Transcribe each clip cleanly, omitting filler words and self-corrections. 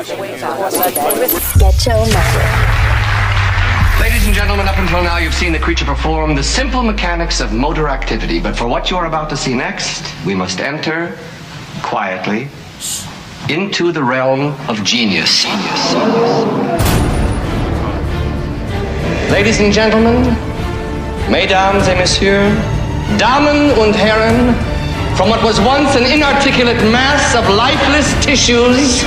Ladies and gentlemen, up until now, you've seen the creature perform the simple mechanics of motor activity. But for what you are about to see next, we must enter quietly into the realm of genius. Ladies and gentlemen, mesdames et messieurs, Damen und Herren, from what was once an inarticulate mass of lifeless tissues,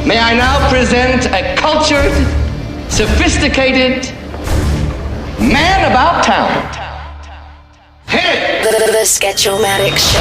may I now present a cultured, sophisticated man about town. Hit it! The Sketch-O-Matic Show.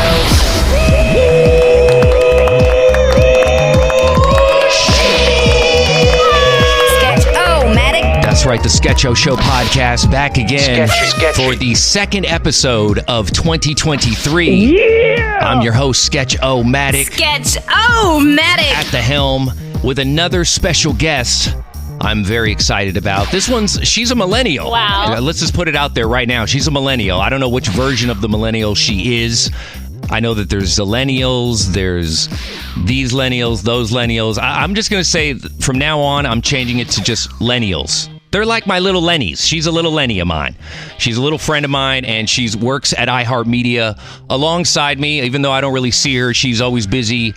That's right, the Sketch-O Show podcast back again for the second episode of 2023. Yeah! I'm your host, Sketch-O-Matic. Sketch-O-Matic! At the helm with another special guest I'm very excited about. She's a millennial. Wow. Let's just put it out there right now. She's a millennial. I don't know which version of the millennial she is. I know that there's Zillennials, there's these Lennials, those Lennials. I'm just going to say from now on, I'm changing it to just Lennials. They're like my little Lennies. She's a little Lenny of mine. She's a little friend of mine, and she works at iHeartMedia alongside me. Even though I don't really see her, she's always busy,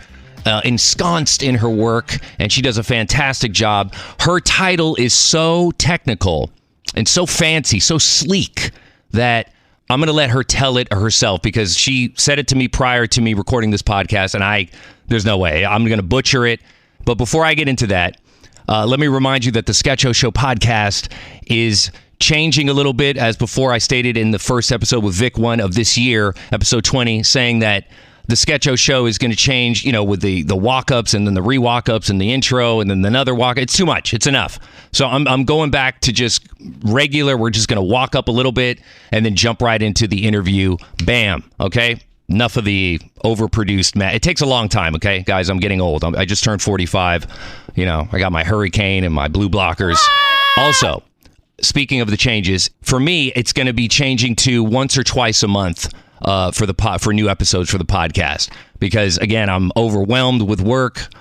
ensconced in her work, and she does a fantastic job. Her title is so technical and so fancy, so sleek, that I'm going to let her tell it herself, because she said it to me prior to me recording this podcast, and there's no way. I'm going to butcher it. But before I get into that, let me remind you that the Sketch-O Show podcast is changing a little bit. As before, I stated in the first episode with Vic 1 of this year, episode 20, saying that the Sketch-O Show is going to change, with the walk-ups and then the re-walk-ups and the intro and then another walk. It's too much. It's enough. So I'm going back to just regular. We're just going to walk up a little bit and then jump right into the interview. Bam. Okay? Enough of the overproduced. It takes a long time, okay? Guys, I'm getting old. I just turned 45. I got my Hurricane and my blue blockers. Also, speaking of the changes, for me, it's going to be changing to once or twice a month for new episodes for the podcast, because again, I'm overwhelmed with work.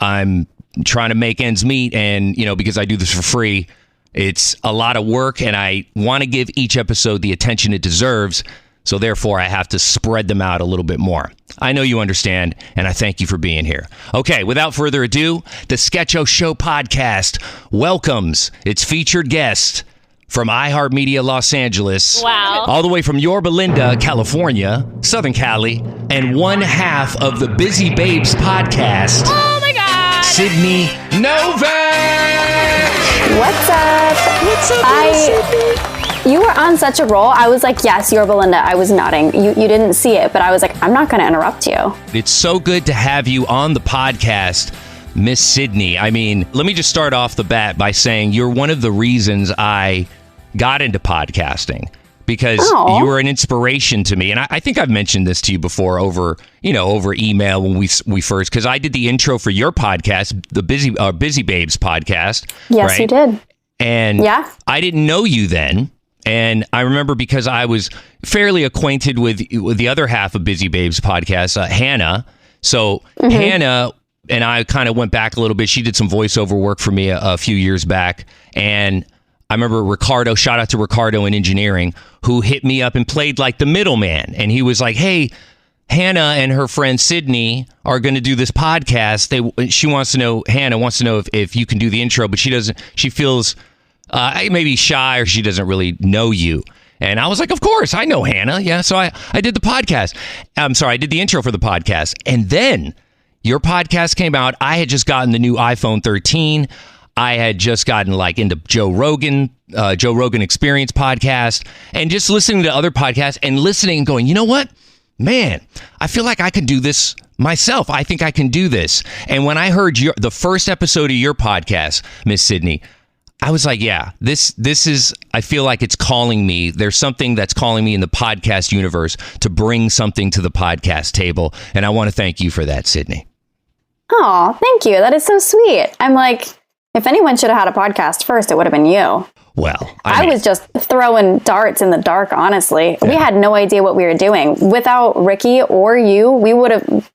I'm trying to make ends meet, and because I do this for free, it's a lot of work, and I want to give each episode the attention it deserves. So therefore, I have to spread them out a little bit more. I know you understand, and I thank you for being here. Okay, without further ado, the Sketch-O Show podcast welcomes its featured guest from iHeartMedia Los Angeles. Wow. All the way from Yorba Linda, California, Southern Cali, and one half of the BusyBabes Podcast. Oh my God. Sydney Nowak! What's up? You were on such a roll. I was like, yes, Yorba Linda. I was nodding. You didn't see it, but I was like, I'm not going to interrupt you. It's so good to have you on the podcast, Miss Sydney. I mean, let me just start off the bat by saying you're one of the reasons I got into podcasting, because you were an inspiration to me. And I think I've mentioned this to you before over email when we first, because I did the intro for your podcast, the BusyBabes Podcast. Yes, right? you did. And I didn't know you then. And I remember, because I was fairly acquainted with the other half of BusyBabes Podcast, Hannah. So Hannah and I kind of went back a little bit. She did some voiceover work for me a few years back. And I remember Ricardo, shout out to Ricardo in engineering, who hit me up and played like the middleman. And he was like, hey, Hannah and her friend Sydney are going to do this podcast. Hannah wants to know if you can do the intro, but she feels maybe shy, or she doesn't really know you. And I was like, of course, I know Hannah. Yeah. So I did the podcast. I did the intro for the podcast. And then your podcast came out. I had just gotten the new iPhone 13. I had just gotten into Joe Rogan Experience podcast, and just listening to other podcasts and listening and going, you know what, man, I feel like I can do this myself. I think I can do this. And when I heard the first episode of your podcast, Miss Sydney, I was like, yeah, this is, I feel like it's calling me. There's something that's calling me in the podcast universe to bring something to the podcast table. And I want to thank you for that, Sydney. Oh, thank you. That is so sweet. I'm like, if anyone should have had a podcast first, it would have been you. Well, I was just throwing darts in the dark, honestly. Yeah. We had no idea what we were doing. Without Ricky or you, we would have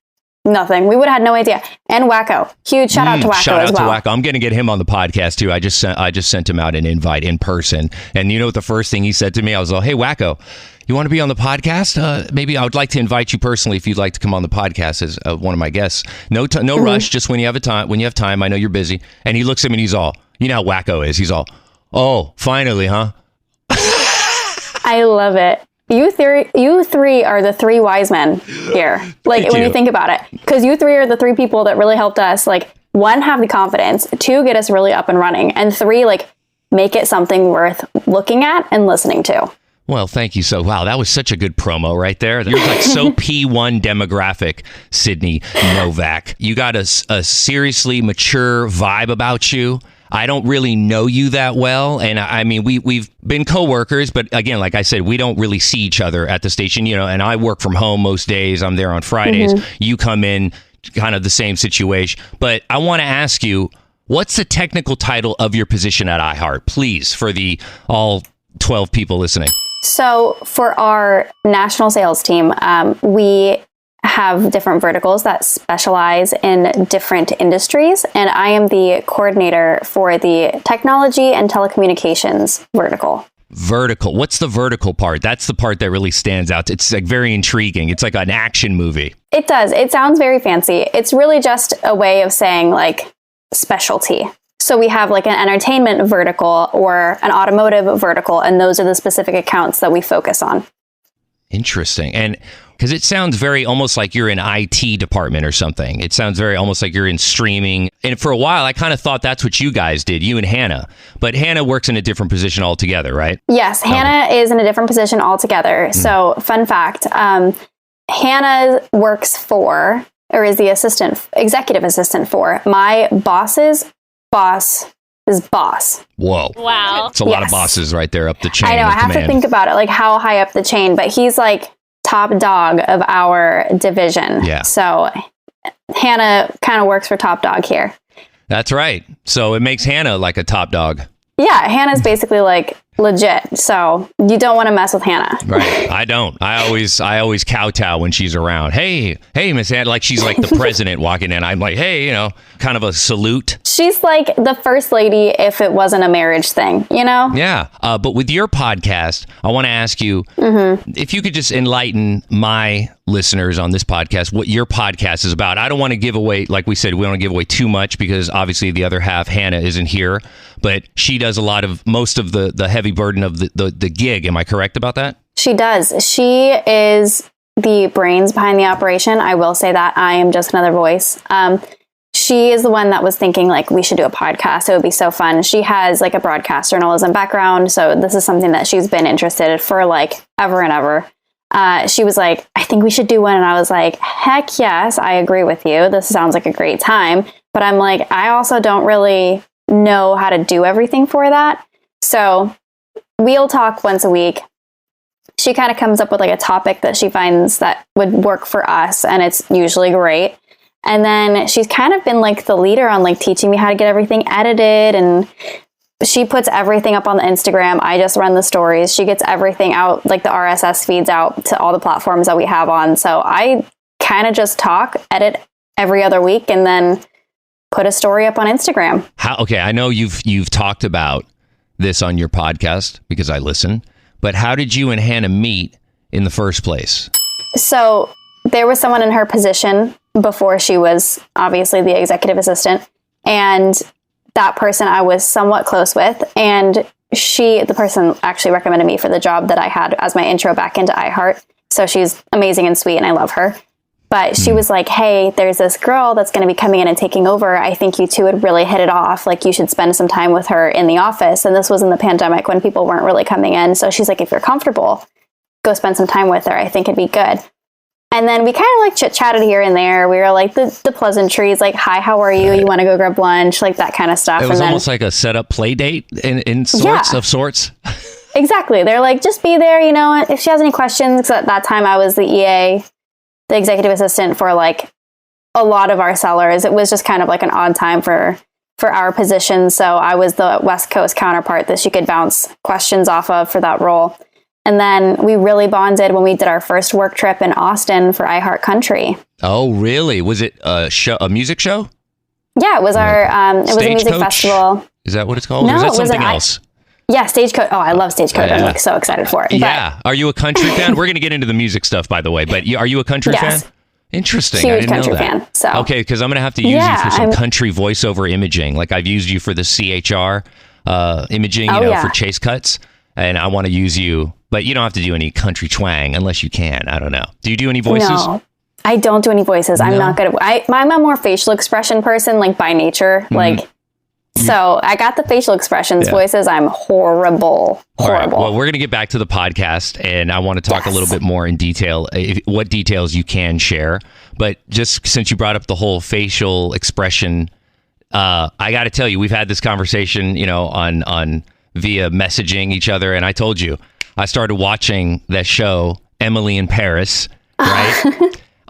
Nothing. We would have had no idea. And Wacko. Huge shout out to Wacko shout as out well. to Wacko. I'm going to get him on the podcast too. I just sent him out an invite in person. And you know what the first thing he said to me? I was like, hey, Wacko, you want to be on the podcast? Maybe I would like to invite you personally if you'd like to come on the podcast as one of my guests. No rush, just when you have time. I know you're busy. And he looks at me and he's all, you know how Wacko is. He's all, oh, finally, huh? I love it. You three are the three wise men here. Like when you think about it, because you three are the three people that really helped us. Like, one, have the confidence, two, get us really up and running, and three, like, make it something worth looking at and listening to. Well, thank you. So, wow, that was such a good promo right there. You're like so P1 demographic, Sydney Nowak. You got a seriously mature vibe about you. I don't really know you that well. And I mean, we've been coworkers, but again, like I said, we don't really see each other at the station, you know, and I work from home most days. I'm there on Fridays. You come in kind of the same situation. But I want to ask you, what's the technical title of your position at iHeart, please, for the all 12 people listening? So for our national sales team, we have different verticals that specialize in different industries. And I am the coordinator for the technology and telecommunications vertical. Vertical. What's the vertical part? That's the part that really stands out. It's like very intriguing. It's like an action movie. It does. It sounds very fancy. It's really just a way of saying like specialty. So we have like an entertainment vertical or an automotive vertical, and those are the specific accounts that we focus on. Interesting. And because it sounds very almost like you're in IT department or something. It sounds very almost like you're in streaming. And for a while, I kind of thought that's what you guys did, you and Hannah. But Hannah works in a different position altogether, right? Yes, Hannah is in a different position altogether. So fun fact, Hannah works for, or is the executive assistant for, my boss's boss. His boss. Whoa. Wow. It's a lot of bosses right there up the chain. I know. I have to think about it, like how high up the chain, but he's like top dog of our division. Yeah. So Hannah kind of works for top dog here. That's right. So it makes Hannah like a top dog. Yeah. Hannah's basically like legit. So you don't want to mess with Hannah. Right. I don't. I always kowtow when she's around. Hey, Miss Hannah. Like she's like the president walking in. I'm like, hey, you know, kind of a salute. She's like the first lady if it wasn't a marriage thing, you know? Yeah. But with your podcast, I want to ask you if you could just enlighten my listeners on this podcast, what your podcast is about. I don't want to give away, like we said, we don't want to give away too much because obviously the other half, Hannah, isn't here, but she does most of the heavy burden of the gig. Am I correct about that? She does. She is the brains behind the operation. I will say that. I am just another voice. She is the one that was thinking like we should do a podcast. It would be so fun. She has like a broadcast journalism background. So this is something that she's been interested in for like ever and ever. She was like, I think we should do one. And I was like, heck yes, I agree with you. This sounds like a great time. But I'm like, I also don't really know how to do everything for that. So we'll talk once a week. She kind of comes up with like a topic that she finds that would work for us. And it's usually great. And then she's kind of been like the leader on like teaching me how to get everything edited, and she puts everything up on the Instagram. I just run the stories. She gets everything out, like the RSS feeds out to all the platforms that we have on. So I kind of just talk, edit every other week, and then put a story up on Instagram. Okay, I know you've talked about this on your podcast because I listen, but how did you and Hannah meet in the first place? So there was someone in her position before she was obviously the executive assistant, and that person I was somewhat close with, and the person actually recommended me for the job that I had as my intro back into iHeart. So she's amazing and sweet, and I love her. But she was like, hey, there's this girl that's going to be coming in and taking over. I think you two would really hit it off. Like, you should spend some time with her in the office. And this was in the pandemic when people weren't really coming in. So she's like, if you're comfortable, go spend some time with her. I think it'd be good. And then we kind of like chit-chatted here and there. We were like the pleasantries, like, hi, how are you? You want to go grab lunch? Like that kind of stuff. It was almost like a set-up play date in sorts. Exactly. They're like, just be there, you know, if she has any questions. 'Cause at that time I was the EA, the executive assistant for like a lot of our sellers. It was just kind of like an odd time for our position. So I was the West Coast counterpart that she could bounce questions off of for that role. And then we really bonded when we did our first work trip in Austin for iHeart Country. Oh, really? Was it a music show? Yeah, it was it was a music festival. Is that what it's called? No, or is that something else? Yeah, Stagecoach. Oh, I love Stagecoach. Yeah. I'm like so excited for it. Yeah. Are you a country fan? We're going to get into the music stuff, by the way. But are you a country fan? Interesting. Huge I didn't country know that. fan. So. Okay, because I'm going to have to use you for some country voiceover imaging. Like I've used you for the CHR imaging, for chase cuts. And I want to use you, but you don't have to do any country twang unless you can. I don't know. Do you do any voices? No, I don't do any voices. I'm not good at. I'm a more facial expression person, like by nature. Like, so I got the facial expressions. Voices, I'm horrible. All right. Well, we're gonna get back to the podcast, and I want to talk a little bit more in detail, what details you can share. But just since you brought up the whole facial expression, I got to tell you, we've had this conversation, on via messaging each other. And I told you, I started watching that show, Emily in Paris, right?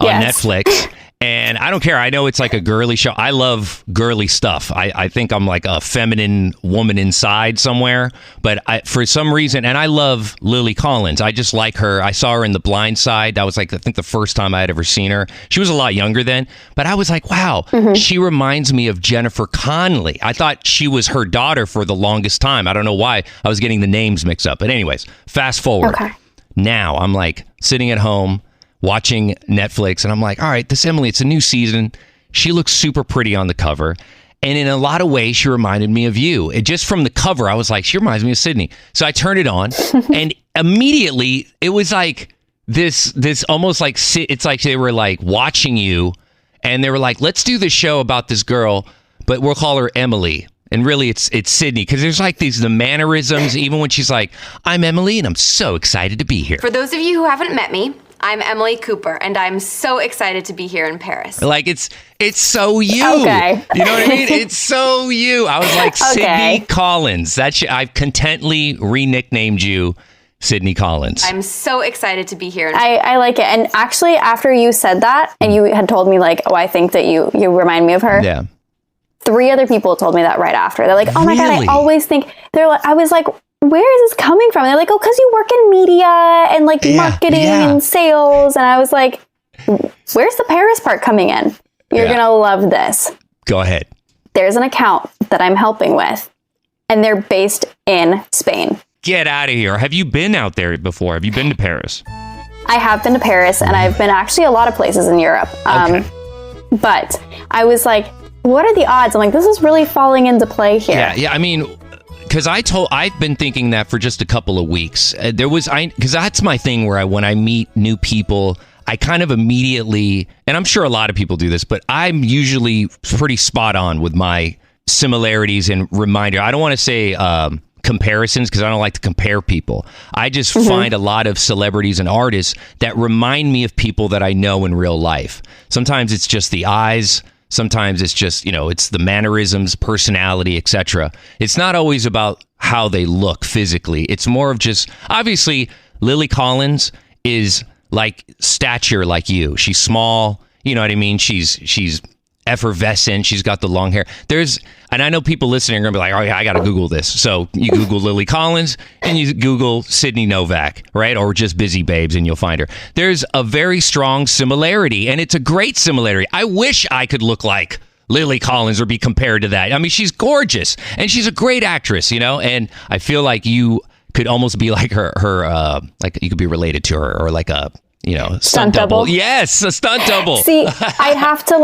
On Netflix. And I don't care. I know it's like a girly show. I love girly stuff. I think I'm like a feminine woman inside somewhere. But for some reason, and I love Lily Collins. I just like her. I saw her in The Blind Side. That was like, I think the first time I had ever seen her. She was a lot younger then. But I was like, wow, she reminds me of Jennifer Connelly. I thought she was her daughter for the longest time. I don't know why. I was getting the names mixed up. But anyways, fast forward. Okay. Now I'm like sitting at home, watching Netflix, and I'm like, all right, this Emily, it's a new season. She looks super pretty on the cover. And in a lot of ways, she reminded me of you. And just from the cover, I was like, she reminds me of Sydney. So I turned it on, and immediately it was like this almost like, it's like they were like watching you, and they were like, let's do this show about this girl, but we'll call her Emily. And really, it's Sydney, because there's like the mannerisms, even when she's like, I'm Emily, and I'm so excited to be here. For those of you who haven't met me, I'm Emily Cooper, and I'm so excited to be here in Paris. Like, it's so you. Okay. You know what I mean? It's so you. I was like, Sydney Collins. I've contently re-nicknamed you Sydney Collins. I'm so excited to be here. I like it. And actually, after you said that, and you had told me like, oh, I think that you remind me of her. Yeah. 3 other people told me that right after. They're like, oh my God, I always think, I was like, where is this coming from? They're like, oh, because you work in media and like marketing and sales. And I was like, where's the Paris part coming in? You're going to love this. Go ahead. There's an account that I'm helping with, and they're based in Spain. Get out of here. Have you been out there before? Have you been to Paris? I have been to Paris, and I've been actually a lot of places in Europe. But I was like, what are the odds? I'm like, this is really falling into play here. Yeah. I mean, because I've been thinking that for just a couple of weeks. Because that's my thing where when I meet new people, I kind of immediately, and I'm sure a lot of people do this, but I'm usually pretty spot on with my similarities and reminder. I don't want to say comparisons, because I don't like to compare people. I just find a lot of celebrities and artists that remind me of people that I know in real life. Sometimes it's just the eyes. Sometimes it's just, it's the mannerisms, personality, etc. It's not always about how they look physically. It's more of just, obviously, Lily Collins is like stature like you. She's small, you know what I mean? She's effervescent. She's got the long hair. And I know people listening are going to be like, oh yeah, I got to Google this. So you Google Lily Collins and you Google Sydney Nowak, right? Or just BusyBabes and you'll find her. There's a very strong similarity, and it's a great similarity. I wish I could look like Lily Collins or be compared to that. I mean, she's gorgeous and she's a great actress, and I feel like you could almost be like her like you could be related to her, or like a stunt double. Yes, a stunt double. See, I'd have to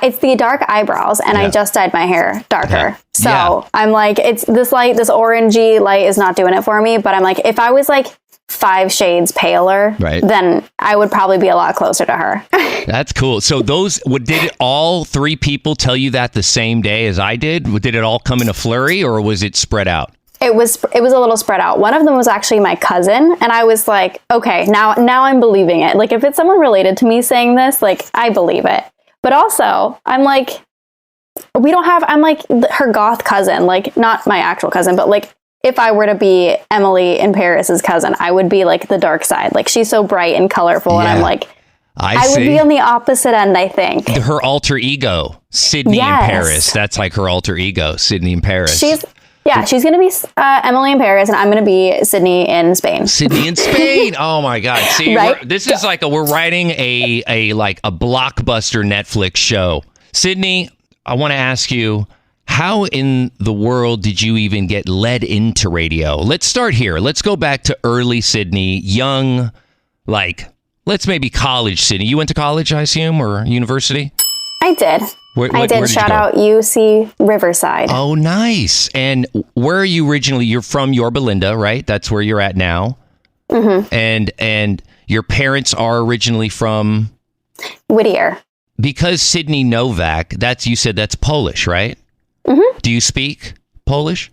it's the dark eyebrows, and I just dyed my hair darker. So I'm like, it's this orangey light is not doing it for me. But I'm like, if I was like 5 shades paler, then I would probably be a lot closer to her. That's cool. So did all 3 people tell you that the same day as I did? Did it all come in a flurry, or was it spread out? It was a little spread out. One of them was actually my cousin, and I was like, okay, now I'm believing it. Like, if it's someone related to me saying this, like, I believe it. But also, I'm like, I'm like her goth cousin, like, not my actual cousin, but like, if I were to be Emily in Paris's cousin, I would be like the dark side. Like, she's so bright and colorful, and I'm like, I would be on the opposite end, I think. Her alter ego, Sydney in Paris. That's like her alter ego, Sydney in Paris. Yeah, she's going to be Emily in Paris, and I'm going to be Sydney in Spain. Sydney in Spain. Oh my God! See, Right? this is like we're writing a blockbuster Netflix show. Sydney, I want to ask you, how in the world did you even get led into radio? Let's start here. Let's go back to early Sydney, young, let's maybe college Sydney. You went to college, I assume, or university? I did. I did. Shout out UC Riverside. Oh, nice. And where are you originally? You're from Yorba Linda, right? That's where you're at now. Mm-hmm. And your parents are originally from? Whittier. Because Sydney Nowak, you said that's Polish, right? Mm-hmm. Do you speak Polish?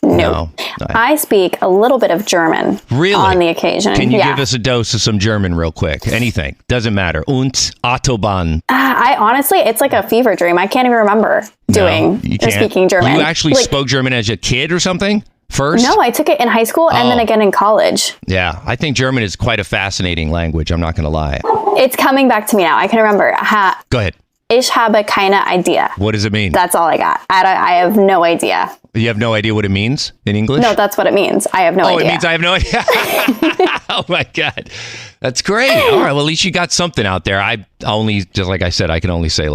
No. I speak a little bit of German. Really? On the occasion. Can you give us a dose of some German real quick? Anything. Doesn't matter. Und Autobahn. I honestly, it's like a fever dream. I can't even remember speaking German. You actually spoke German as a kid or something first? No, I took it in high school and then again in college. Yeah, I think German is quite a fascinating language. I'm not going to lie. It's coming back to me now. I can remember. Go ahead. Ich habe keine Idee. What does it mean? That's all I got. I have no idea. You have no idea what it means in English? No, that's what it means. I have no idea. Oh, it means I have no idea. Oh my God. That's great. All right. Well, at least you got something out there. I only, just like I said, I can only say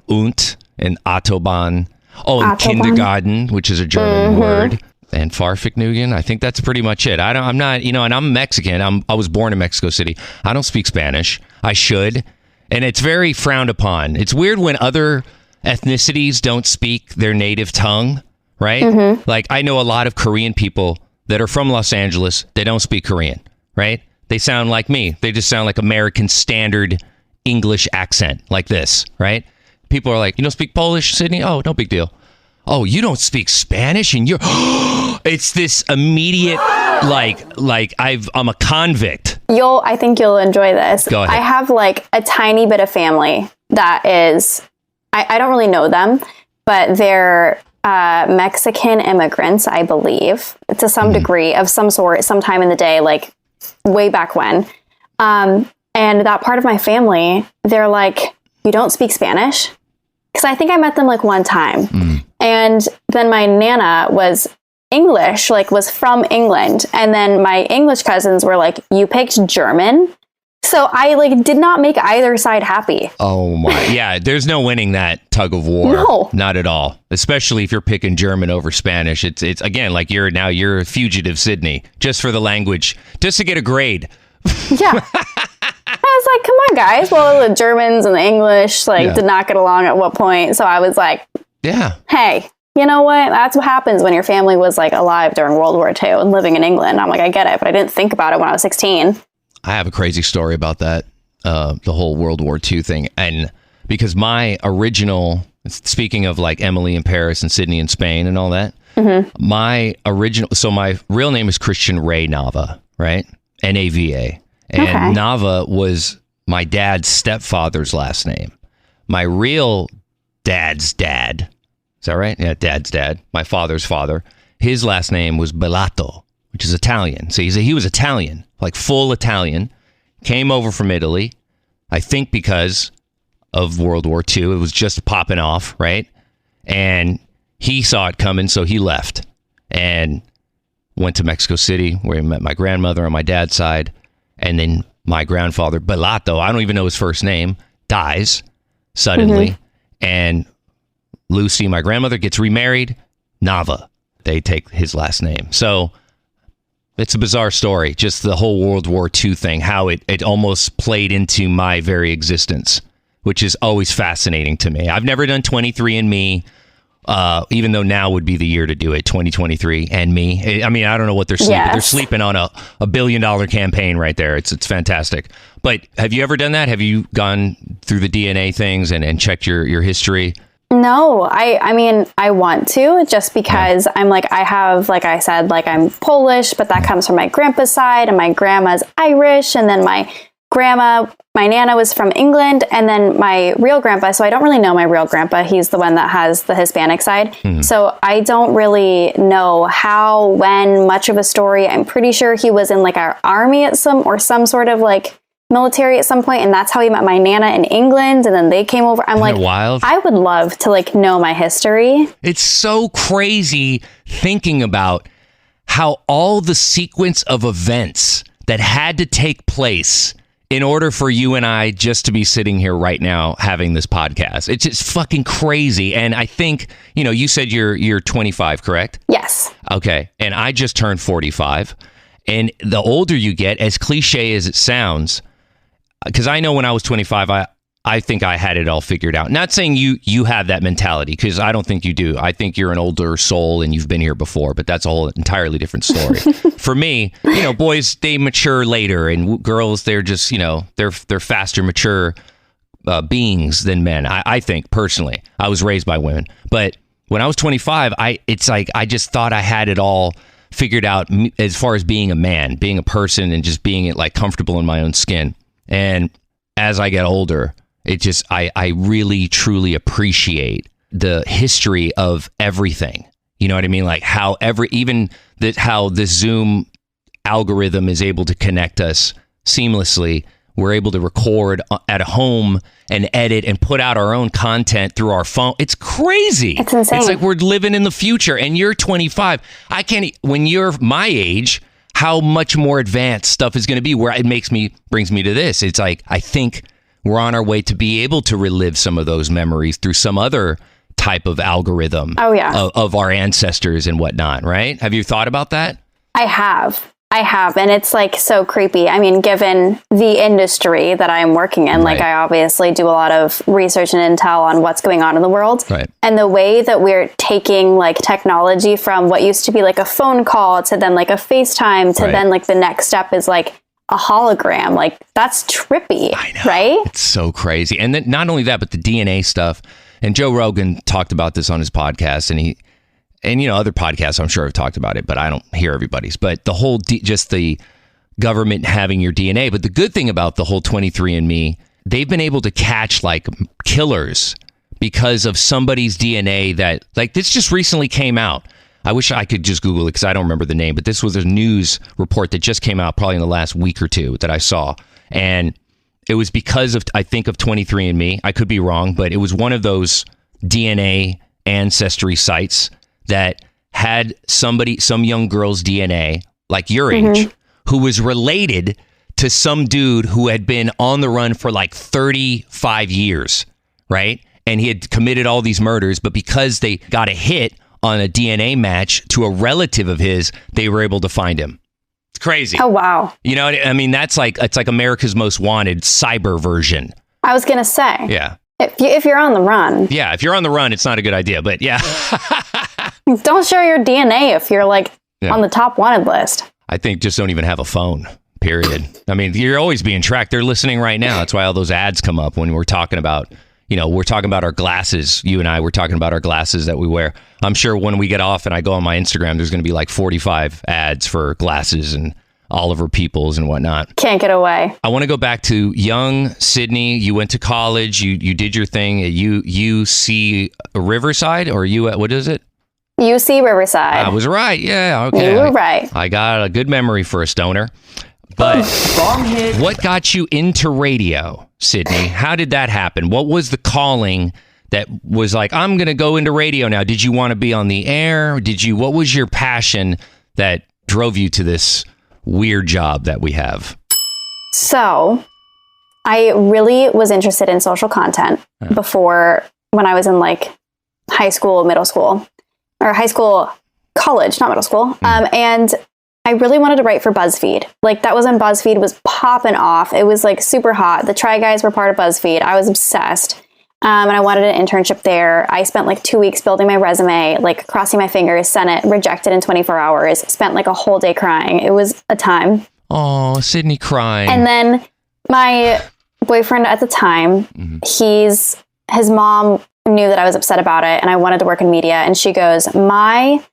und and Autobahn. Oh, and Kindergarten, which is a German word. And Fahrvergnügen. I think that's pretty much it. I'm not, and I'm Mexican. I was born in Mexico City. I don't speak Spanish. I should. And it's very frowned upon. It's weird when other ethnicities don't speak their native tongue, right? Mm-hmm. Like, I know a lot of Korean people that are from Los Angeles. They don't speak Korean, right? They sound like me. They just sound like American standard English accent, like this, right? People are like, you don't speak Polish, Sydney? Oh, no big deal. Oh, you don't speak Spanish? And you're... It's this immediate, I'm a convict. I think you'll enjoy this. Go ahead. I have a tiny bit of family that is... I don't really know them, but they're Mexican immigrants, I believe, to some degree of some sort, sometime in the day, way back when. And that part of my family, they're like, you don't speak Spanish? Because I think I met them one time. And then my Nana was English, was from England. And then my English cousins were like, you picked German? So I did not make either side happy. Oh my. Yeah, there's no winning that tug of war. No. Not at all. Especially if you're picking German over Spanish. It's again, you're a fugitive Sydney, just for the language, just to get a grade. Yeah. I was like, come on, guys. Well, the Germans and the English did not get along at what point. So I was like, yeah. Hey, you know what? That's what happens when your family was alive during World War II and living in England. I'm like, I get it, but I didn't think about it when I was 16. I have a crazy story about that, the whole World War II thing. And because my original, speaking of Emily in Paris and Sydney in Spain and all that, my real name is Christian Ray Nava, right? Nava. And Nava was my dad's stepfather's last name. My real dad's dad, is that right? Yeah, dad's dad, my father's father. His last name was Bellato, which is Italian. So he was Italian, full Italian, came over from Italy, I think because of World War II. It was just popping off, right? And he saw it coming, so he left and went to Mexico City, where he met my grandmother on my dad's side. And then my grandfather, Bellato, I don't even know his first name, dies suddenly. And Lucy, my grandmother, gets remarried. Nava, they take his last name. So it's a bizarre story, just the whole World War II thing, how it almost played into my very existence, which is always fascinating to me. I've never done 23andMe, even though now would be the year to do it, 2023 and me. I mean, I don't know what they're sleeping. They're sleeping on a $1 billion campaign right there. It's fantastic. But have you ever done that? Have you gone through the DNA things and checked your history? No, I mean, I want to, just because I'm I have, I said, I'm Polish, but that comes from my grandpa's side, and my grandma's Irish, and then my Nana was from England, and then my real grandpa, so I don't really know my real grandpa. He's the one that has the Hispanic side. So I don't really know how, when, much of a story. I'm pretty sure he was in our army at some sort of military at some point, and that's how he met my Nana in England, and then they came over. I'm like, wild? I would love to like know my history. It's so crazy thinking about how all the sequence of events that had to take place in order for you and I just to be sitting here right now having this podcast. It's just fucking crazy. And I think, you said you're 25, correct? Yes. Okay. And I just turned 45. And the older you get, as cliche as it sounds, because I know when I was 25, I think I had it all figured out. Not saying you have that mentality, because I don't think you do. I think you're an older soul and you've been here before, but that's a whole entirely different story. For me, boys, they mature later, and girls, they're just, they're faster, mature beings than men. I think personally, I was raised by women, but when I was 25, I just thought I had it all figured out as far as being a man, being a person, and just being like comfortable in my own skin. And as I get older, it just, I really, truly appreciate the history of everything. You know what I mean? Like how how the Zoom algorithm is able to connect us seamlessly. We're able to record at home and edit and put out our own content through our phone. It's crazy. It's insane. It's like we're living in the future, and you're 25. When you're my age, how much more advanced stuff is going to be, where it brings me to this. It's like, I think we're on our way to be able to relive some of those memories through some other type of algorithm of our ancestors and whatnot, right? Have you thought about that? I have. And it's like so creepy. I mean, given the industry that I'm working in, like I obviously do a lot of research and intel on what's going on in the world. Right. And the way that we're taking like technology from what used to be like a phone call to then like a FaceTime to then like the next step is like a hologram. Like that's trippy, I know. Right? It's so crazy. And then not only that, but the DNA stuff. And Joe Rogan talked about this on his podcast, and other podcasts I'm sure have talked about it, but I don't hear everybody's. But the whole just the government having your DNA. But the good thing about the whole 23andMe, they've been able to catch like killers because of somebody's DNA that like this just recently came out. I wish I could just Google it because I don't remember the name, but this was a news report that just came out probably in the last week or two that I saw. And it was because of, I think, of 23andMe. I could be wrong, but it was one of those DNA ancestry sites that had some young girl's DNA, like your age, who was related to some dude who had been on the run for like 35 years, right? And he had committed all these murders, but because they got a hit on a DNA match to a relative of his, they were able to find him. It's crazy. Oh, wow. You know, I mean, it's like America's Most Wanted cyber version. I was going to say. Yeah. If you're on the run. Yeah, if you're on the run, it's not a good idea, but yeah. Don't share your DNA if you're like on the top wanted list. I think just don't even have a phone, period. I mean, you're always being tracked. They're listening right now. That's why all those ads come up when we're talking about, we're talking about our glasses. You and I, we're talking about our glasses that we wear. I'm sure when we get off and I go on my Instagram, there's going to be like 45 ads for glasses and Oliver Peoples and whatnot. Can't get away. I want to go back to young Sydney. You went to college. You did your thing at UC Riverside, or what is it? UC Riverside. I was right. Yeah. Okay. You were right. I got a good memory for a stoner. But what got you into radio, Sydney? How did that happen? What was the calling that was like, I'm going to go into radio now? Did you want to be on the air? What was your passion that drove you to this weird job that we have? So I really was interested in social content before, when I was in like high school, middle school, or high school, college, not middle school. And I really wanted to write for BuzzFeed. Like that was when BuzzFeed was popping off. It was like super hot. The Try Guys were part of BuzzFeed. I was obsessed. And I wanted an internship there. I spent like 2 weeks building my resume, like crossing my fingers, sent it, rejected in 24 hours, spent like a whole day crying. It was a time. Oh, Sydney crying. And then my boyfriend at the time, his mom knew that I was upset about it and I wanted to work in media. And she goes, my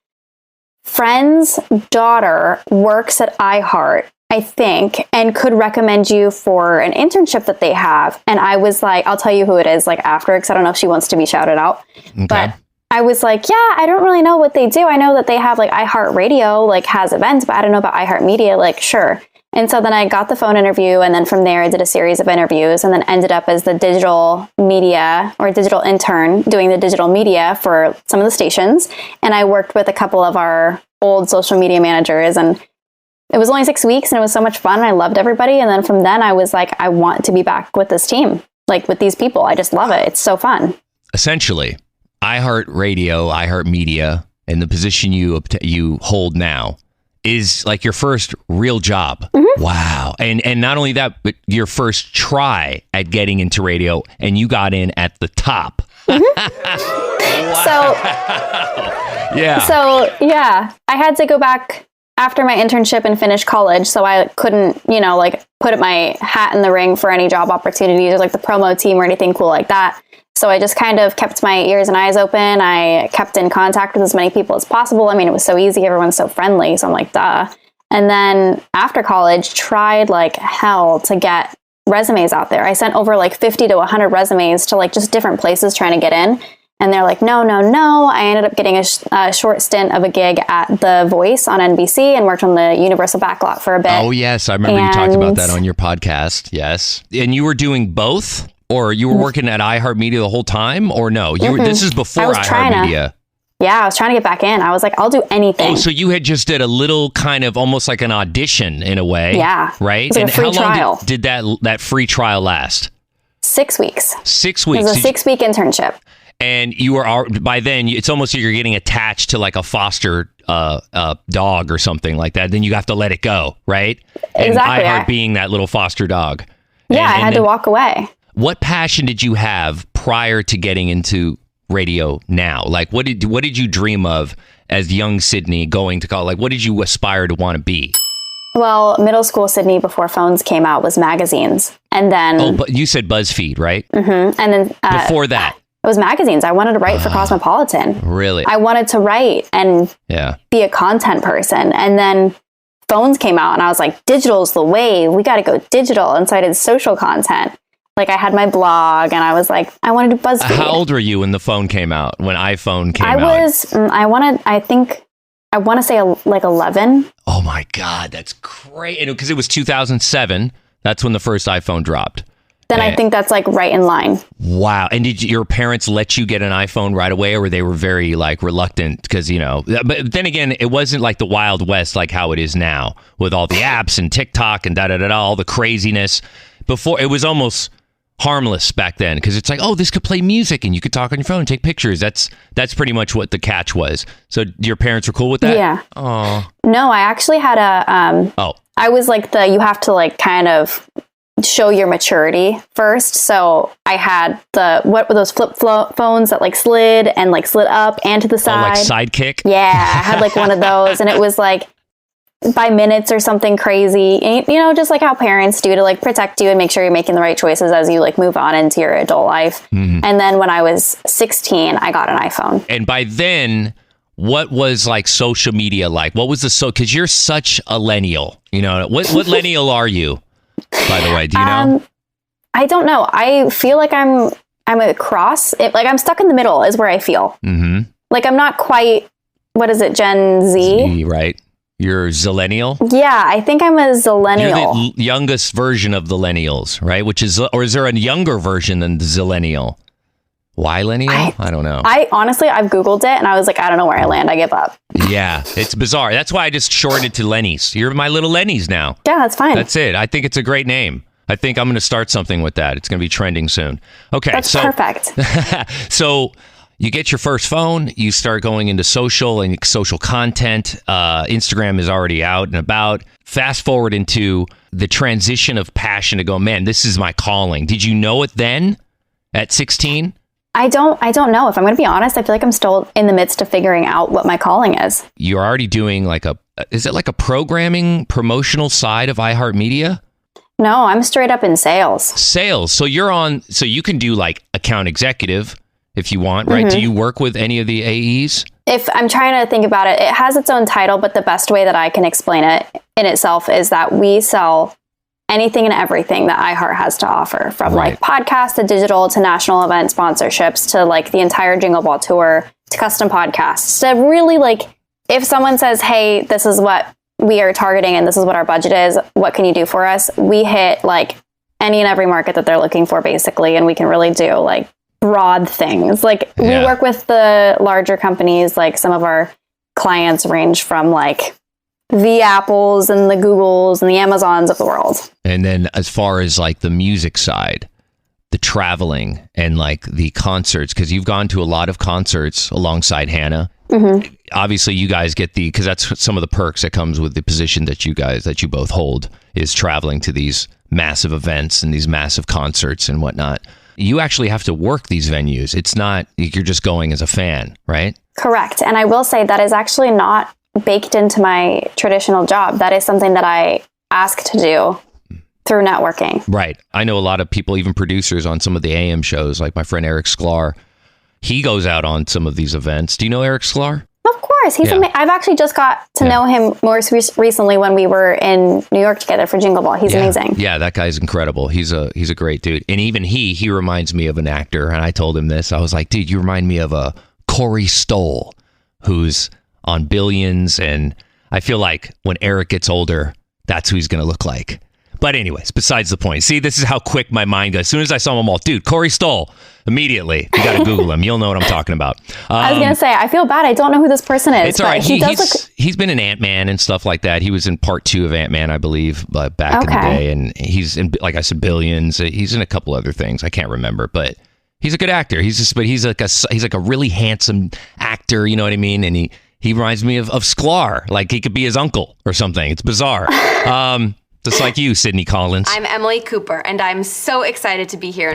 friend's daughter works at iHeart, I think, and could recommend you for an internship that they have. And I was like, I'll tell you who it is like after, because I don't know if she wants to be shouted out. Okay. But I was like, yeah, I don't really know what they do. I know that they have like iHeartRadio like has events, but I don't know about iHeartMedia. Like, sure. And so then I got the phone interview, and then from there I did a series of interviews, and then ended up as the digital media or digital intern doing the digital media for some of the stations. And I worked with a couple of our old social media managers, and it was only 6 weeks and it was so much fun. And I loved everybody. And then from then I was like, I want to be back with this team, like with these people. I just love it. It's so fun. Essentially, iHeartRadio, iHeartMedia, and the position you hold now is like your first real job. Mm-hmm. Wow. And not only that, but your first try at getting into radio, and you got in at the top. Mm-hmm. Wow. So I had to go back after my internship and finish college. So I couldn't, like put my hat in the ring for any job opportunities or like the promo team or anything cool like that. So I just kind of kept my ears and eyes open. I kept in contact with as many people as possible. I mean, it was so easy. Everyone's so friendly. So I'm like, duh. And then after college, tried like hell to get resumes out there. I sent over like 50 to 100 resumes to like just different places trying to get in. And they're like, no. I ended up getting a short stint of a gig at The Voice on NBC and worked on the Universal Backlot for a bit. Oh, yes. I remember you talked about that on your podcast. Yes. And you were doing both? Or you were working at iHeartMedia the whole time? Or no? This is before iHeartMedia. I was trying to get back in. I was like, I'll do anything. Oh, so you had just did a little kind of almost like an audition in a way. Yeah. Right? It was like and a free how trial. long did that free trial last? 6 weeks. 6 weeks. It was a 6-week internship. And you were, by then, it's almost like you're getting attached to like a foster dog or something like that. Then you have to let it go, right? Exactly. And iHeart being that little foster dog. Yeah, I had to walk away. What passion did you have prior to getting into radio now? Like, what did you dream of as young Sydney going to college? Like, what did you aspire to want to be? Well, middle school Sydney before phones came out was magazines. And then... Oh, but you said BuzzFeed, right? Mm-hmm. And then... before that? It was magazines. I wanted to write for Cosmopolitan. Really? I wanted to write and be a content person. And then phones came out and I was like, digital's the way. We got to go digital. And so I did social content. Like I had my blog and I was like, I want to do BuzzFeed. How old were you when the phone came out? When iPhone came out? I want to say like 11. Oh my God, that's great. Because it was 2007. That's when the first iPhone dropped. Then I think that's like right in line. Wow. And did your parents let you get an iPhone right away, or they were very like reluctant? Because, but then again, it wasn't like the Wild West like how it is now with all the apps and TikTok and all the craziness. Before, it was almost harmless back then because it's like, oh, this could play music and you could talk on your phone and take pictures. That's pretty much what the catch was. So your parents were cool with that? Yeah. Oh. No, I actually had I was like you have to like kind of show your maturity first. So I had what were those flip phones that like slid up and to the side? Oh, like Sidekick? Yeah, I had like one of those and it was like by minutes or something crazy. And, just like how parents do to like protect you and make sure you're making the right choices as you like move on into your adult life. Mm-hmm. And then when I was 16, I got an iPhone. And by then, what was like social media like? What was because you're such a millennial, what millennial are you? By the way, do you know? I don't know. I feel like I'm a cross. Like I'm stuck in the middle is where I feel. Mm-hmm. Like I'm not quite, what is it, Gen Z? Right. You're Zillennial? Yeah, I think I'm a Zillennial. You're the youngest version of the Millennials, right? Or is there a younger version than the Zillennial? Why-lennial? I don't know. I've Googled it and I was like, I don't know where I land. I give up. Yeah, it's bizarre. That's why I just shortened it to Lenny's. You're my little Lenny's now. Yeah, that's fine. That's it. I think it's a great name. I think I'm going to start something with that. It's going to be trending soon. Okay. That's perfect. So you get your first phone, you start going into social and social content. Instagram is already out and about. Fast forward into the transition of passion to go, man, this is my calling. Did you know it then at 16? I don't know. If I'm going to be honest, I feel like I'm still in the midst of figuring out what my calling is. You're already doing is it like a programming promotional side of iHeartMedia? No, I'm straight up in sales. Sales. So so you can do like account executive if you want, right? Mm-hmm. Do you work with any of the AEs? If I'm trying to think about it, it has its own title, but the best way that I can explain it in itself is that we sell anything and everything that iHeart has to offer, from like podcast to digital to national event sponsorships to like the entire Jingle Ball tour to custom podcasts. So really, like, if someone says, hey, this is what we are targeting and this is what our budget is. What can you do for us? We hit like any and every market that they're looking for basically. And we can really do like broad things. Like we work with the larger companies, like some of our clients range from like the Apples and the Googles and the Amazons of the world. And then as far as like the music side, the traveling and like the concerts, because you've gone to a lot of concerts alongside Hannah. Mm-hmm. Obviously, you guys get because that's some of the perks that comes with the position that you both hold, is traveling to these massive events and these massive concerts and whatnot. You actually have to work these venues. It's not you're just going as a fan, right? Correct. And I will say that is actually not baked into my traditional job. That is something that I ask to do through networking. Right. I know a lot of people, even producers on some of the AM shows, like my friend Eric Sklar. He goes out on some of these events. Do you know Eric Sklar? Of course. He's I've actually just got to know him more recently when we were in New York together for Jingle Ball. He's amazing. Yeah, that guy's incredible. He's a great dude. And even he reminds me of an actor. And I told him this. I was like, dude, you remind me of a Corey Stoll, who's on Billions. And I feel like when Eric gets older, that's who he's going to look like. But anyways, besides the point. See, this is how quick my mind goes. As soon as I saw him all, dude, Corey Stoll, immediately. You got to Google him. You'll know what I'm talking about. I was going to say, I feel bad. I don't know who this person is. It's all right. He's been in Ant-Man and stuff like that. He was in part 2 of Ant-Man, I believe, back in the day. And he's in, like I said, Billions. He's in a couple other things. I can't remember, but he's a good actor. He's like a really handsome actor. You know what I mean? And he reminds me of Sklar. Like he could be his uncle or something. It's bizarre. Just like you, Sydney Collins. I'm Emily Cooper, and I'm so excited to be here.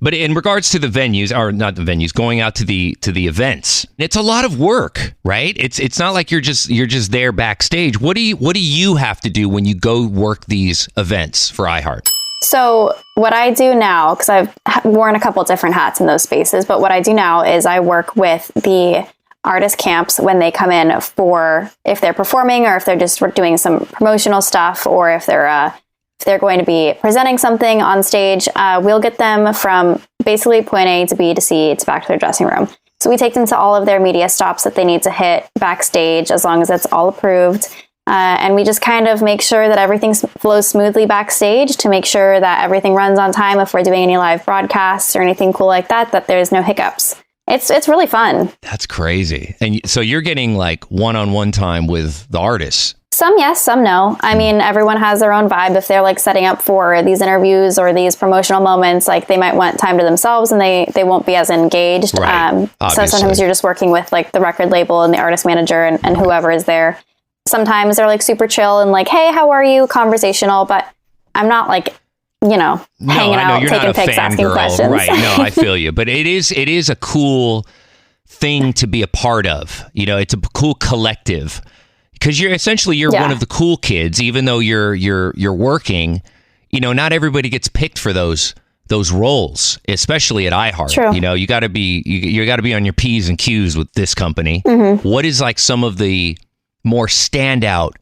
But in regards to the venues, or not the venues, going out to the events, it's a lot of work, right? It's not like you're just there backstage. What do you have to do when you go work these events for iHeart? So what I do now, because I've worn a couple different hats in those spaces, but what I do now is I work with the artist camps when they come in for if they're performing or if they're just doing some promotional stuff or if they're going to be presenting something on stage. We'll get them from basically point A to B to C to back to their dressing room. So we take them to all of their media stops that they need to hit backstage as long as it's all approved. And we just kind of make sure that everything flows smoothly backstage to make sure that everything runs on time if we're doing any live broadcasts or anything cool like that there's no hiccups. It's really fun. That's crazy. And so you're getting like one-on-one time with the artists. Some yes, some no. I mean, everyone has their own vibe. If they're like setting up for these interviews or these promotional moments, like they might want time to themselves and they won't be as engaged. Right. So sometimes you're just working with like the record label and the artist manager and whoever is there. Sometimes they're like super chill and like, hey, how are you? Conversational. But I'm not like, hanging out, taking pics, asking questions. Right. No, I feel you. But it is a cool thing to be a part of. It's a cool collective because you're one of the cool kids, even though you're working. Not everybody gets picked for those roles, especially at iHeart. True. You got to be on your P's and Q's with this company. Mm-hmm. What is like some of the more standout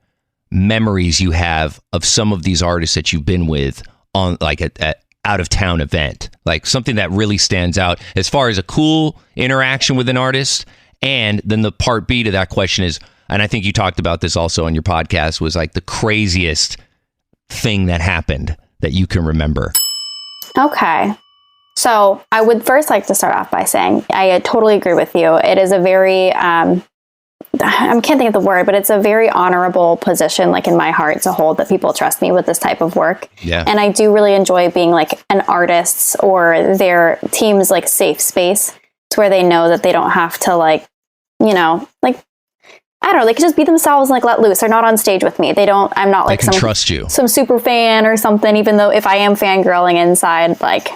memories you have of some of these artists that you've been with on like at out of town event, like something that really stands out as far as a cool interaction with an artist? And then the part B to that question is, and I think you talked about this also on your podcast, was like the craziest thing that happened that you can remember. Okay. So I would first like to start off by saying I totally agree with you. It is a very, I can't think of the word, but it's a very honorable position, like in my heart, to hold that people trust me with this type of work. Yeah. And I do really enjoy being like an artist's or their team's like safe space to where they know that they don't have to like, like, I don't know, they can just be themselves and like let loose. They're not on stage with me. I'm not like trust you. Some super fan or something, even though if I am fangirling inside, like,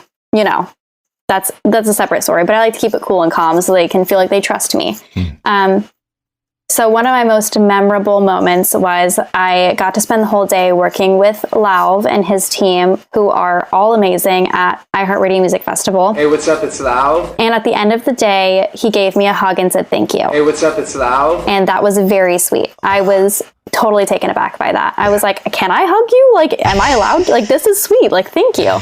that's a separate story, but I like to keep it cool and calm so they can feel like they trust me. So one of my most memorable moments was I got to spend the whole day working with Lauv and his team, who are all amazing, at iHeartMedia Music Festival. Hey, what's up? It's Lauv. And at the end of the day, he gave me a hug and said thank you. Hey, what's up? It's Lauv. And that was very sweet. I was totally taken aback by that. I was like, can I hug you? Like, am I allowed? Like, this is sweet. Like, thank you.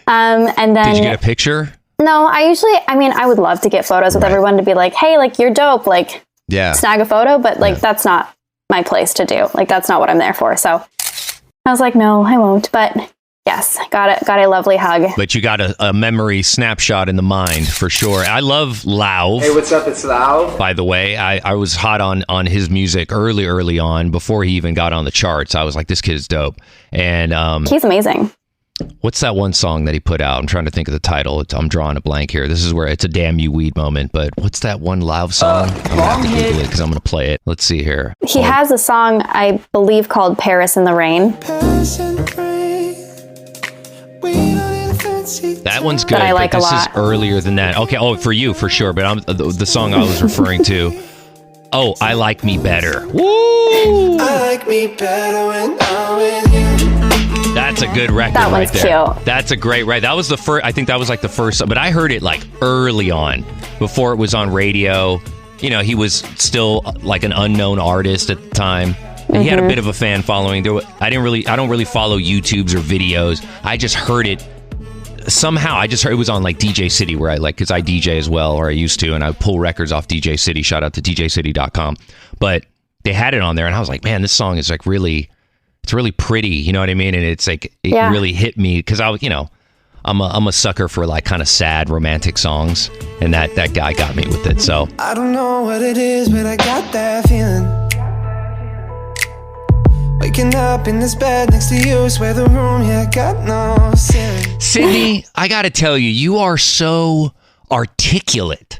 And then... Did you get a picture? No, I would love to get photos with everyone to be like, hey, like, you're dope. Like... Yeah. Snag a photo, but like that's not my place to do. Like, that's not what I'm there for. So I was like, no, I won't. But yes, got a lovely hug. But you got a memory snapshot in the mind for sure. I love Lauv. Hey, what's up? It's Lauv. By the way, I was hot on his music early on before he even got on the charts. I was like, this kid's dope. And he's amazing. What's that one song that he put out? I'm trying to think of the title. I'm drawing a blank here. This is where it's a damn you weed moment. But what's that one Lauv song? I'm going to have to Google it because I'm going to play it. Let's see here. He has a song, I believe, called Paris in the Rain. That one's good. That I like but this a lot. is earlier than that. Okay. Oh, for you, for sure. But the song I was referring to. Oh, I Like Me Better. Woo! I like me better when I'm with you. That's a good record That right one's there. cute. That's a great record. That was the first. I think that was like the first. But I heard it like early on, before it was on radio. You know, he was still like an unknown artist at the time. And he had a bit of a fan following. I don't really follow YouTubes or videos. I just heard it somehow. I just heard it was on like DJ City, where because I DJ as well, or I used to, and I pull records off DJ City. Shout out to DJCity.com. But they had it on there, and I was like, man, this song is like really. It's really pretty, you know what I mean? And it's like, it really hit me because I'm a sucker for like kind of sad romantic songs. And that guy got me with it. So I don't know what it is, but I got that feeling. Waking up in this bed next to you, swear the room, yeah, got no ceiling. Sydney, I got to tell you, you are so articulate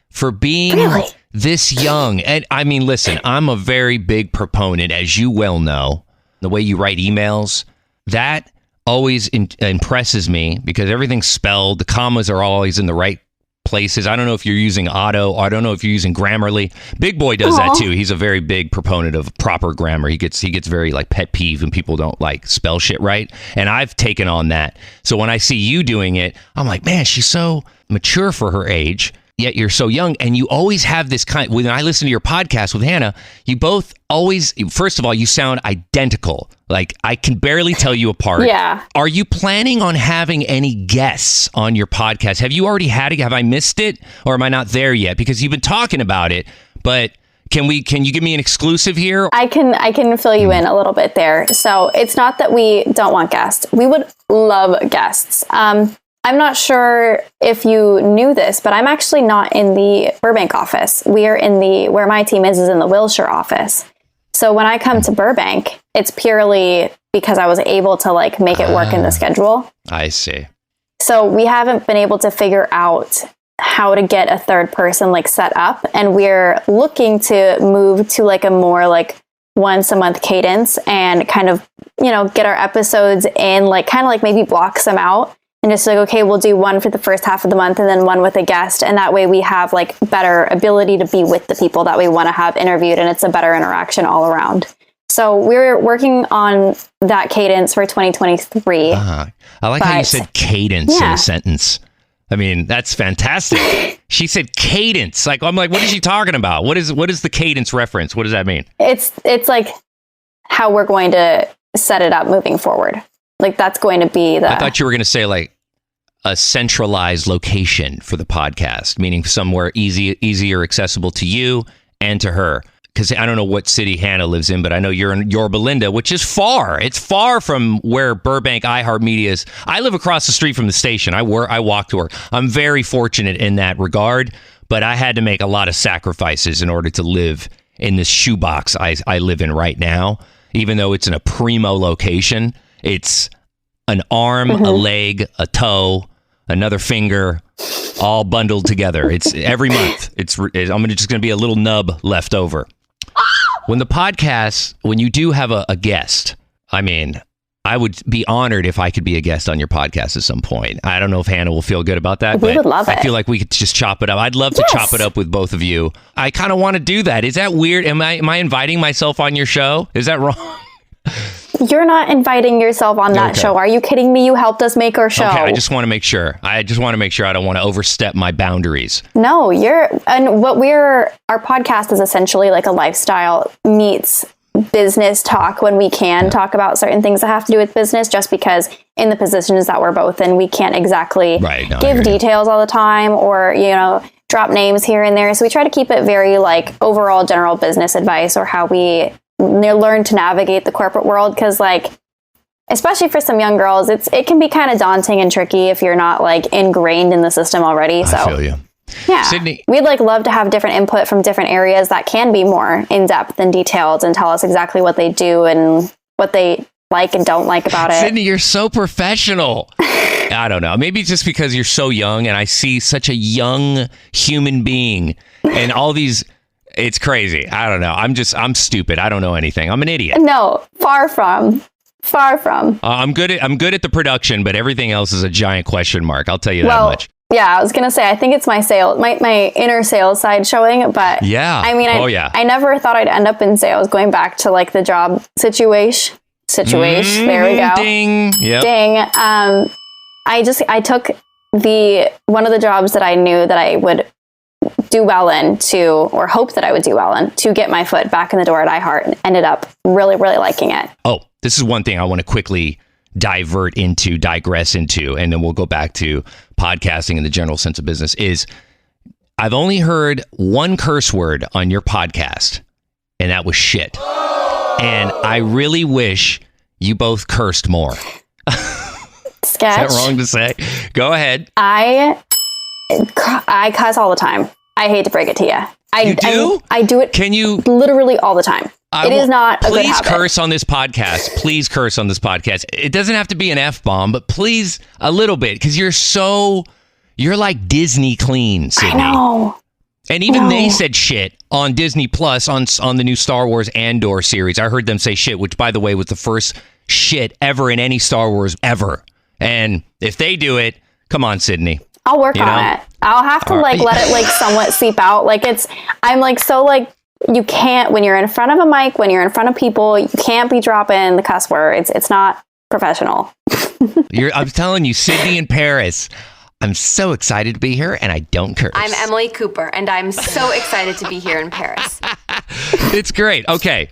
for being this young. And I mean, listen, I'm a very big proponent, as you well know. The way you write emails, that always impresses me because everything's spelled. The commas are always in the right places. I don't know if you're using Auto. I don't know if you're using Grammarly. Big Boy does that too. He's a very big proponent of proper grammar. He gets very like pet peeve when people don't like spell shit right. And I've taken on that. So when I see you doing it, I'm like, man, she's so mature for her age. Yet you're so young, and you always have this kind. When I listen to your podcast with Hannah, you both always. First of all, you sound identical. Like I can barely tell you apart. Yeah. Are you planning on having any guests on your podcast? Have you already had it? Have I missed it, or am I not there yet? Because you've been talking about it, but. Can you give me an exclusive here? I can fill you in a little bit there. So it's not that we don't want guests. We would love guests. I'm not sure if you knew this, but I'm actually not in the Burbank office. We are where my team is in the Wilshire office. So when I come to Burbank, it's purely because I was able to like make it work in the schedule. I see. So we haven't been able to figure out how to get a third person like set up. And we're looking to move to like a more like once a month cadence and kind of, get our episodes in, like kind of like maybe block some out. And just like, okay, we'll do one for the first half of the month and then one with a guest. And that way we have like better ability to be with the people that we want to have interviewed. And it's a better interaction all around. So we're working on that cadence for 2023. I like how you said cadence in a sentence. I mean, that's fantastic. She said cadence. Like, I'm like, what is she talking about? What is the cadence reference? What does that mean? It's like how we're going to set it up moving forward. Like that's going to be I thought you were going to say like a centralized location for the podcast, meaning somewhere easier accessible to you and to her. Because I don't know what city Hannah lives in, but I know you're in Yorba Linda, which is far. It's far from where Burbank iHeartMedia is. I live across the street from the station. I walk to work. I'm very fortunate in that regard, but I had to make a lot of sacrifices in order to live in this shoebox I live in right now. Even though it's in a primo location, it's an arm, a leg, a toe, another finger, all bundled together. It's every month. I'm just going to be a little nub left over. When you do have a guest, I mean, I would be honored if I could be a guest on your podcast at some point. I don't know if Hannah will feel good about that. We would love it. I feel like we could just chop it up. I'd love to chop it up with both of you. I kind of want to do that. Is that weird? Am I inviting myself on your show? Is that wrong? You're not inviting yourself on that show. Are you kidding me? You helped us make our show. Okay, I just want to make sure. I don't want to overstep my boundaries. No, our podcast is essentially like a lifestyle meets business talk when we can talk about certain things that have to do with business, just because in the positions that we're both in, we can't exactly give details all the time or, drop names here and there. So we try to keep it very like overall general business advice or how we learn to navigate the corporate world, because like, especially for some young girls, it can be kind of daunting and tricky if you're not like ingrained in the system already. So I feel you. Yeah, Sydney, we'd like love to have different input from different areas that can be more in depth and detailed and tell us exactly what they do and what they like and don't like about it. Sydney, you're so professional. I don't know. Maybe it's just because you're so young and I see such a young human being and all these. It's crazy. I don't know. I'm stupid. I don't know anything. I'm an idiot. No, far from. I'm good at the production, but everything else is a giant question mark. I'll tell you that much. Yeah, I was gonna say, I think it's my inner sales side showing, but yeah. I mean, I never thought I'd end up in sales, going back to like the job situation. There we go. Ding. Yep. Ding. I took one of the jobs that I knew that I would do well in or hope that I would do well in to get my foot back in the door at iHeart, and ended up really, really liking it. Oh, this is one thing I want to quickly digress into, and then we'll go back to podcasting in the general sense of business. Is I've only heard one curse word on your podcast, and that was shit. And I really wish you both cursed more. Sketch. Is that wrong to say? Go ahead. I cuss all the time. I hate to break it to you. You do? I do it. Can you literally all the time? It is not a good habit. Please curse on this podcast. Please curse on this podcast. It doesn't have to be an F-bomb, but please a little bit, because you're like Disney clean, Sydney. I know. And even they said shit on Disney Plus on the new Star Wars Andor series. I heard them say shit, which, by the way, was the first shit ever in any Star Wars ever. And if they do it, come on, Sydney. I'll work on it. I'll have to let it like somewhat seep out. Like I'm like, so like, you can't, when you're in front of a mic, when you're in front of people, you can't be dropping the cuss words. It's not professional. I'm telling you, Sydney in Paris. I'm so excited to be here, and I don't curse. I'm Emily Cooper, and I'm so excited to be here in Paris. It's great. Okay.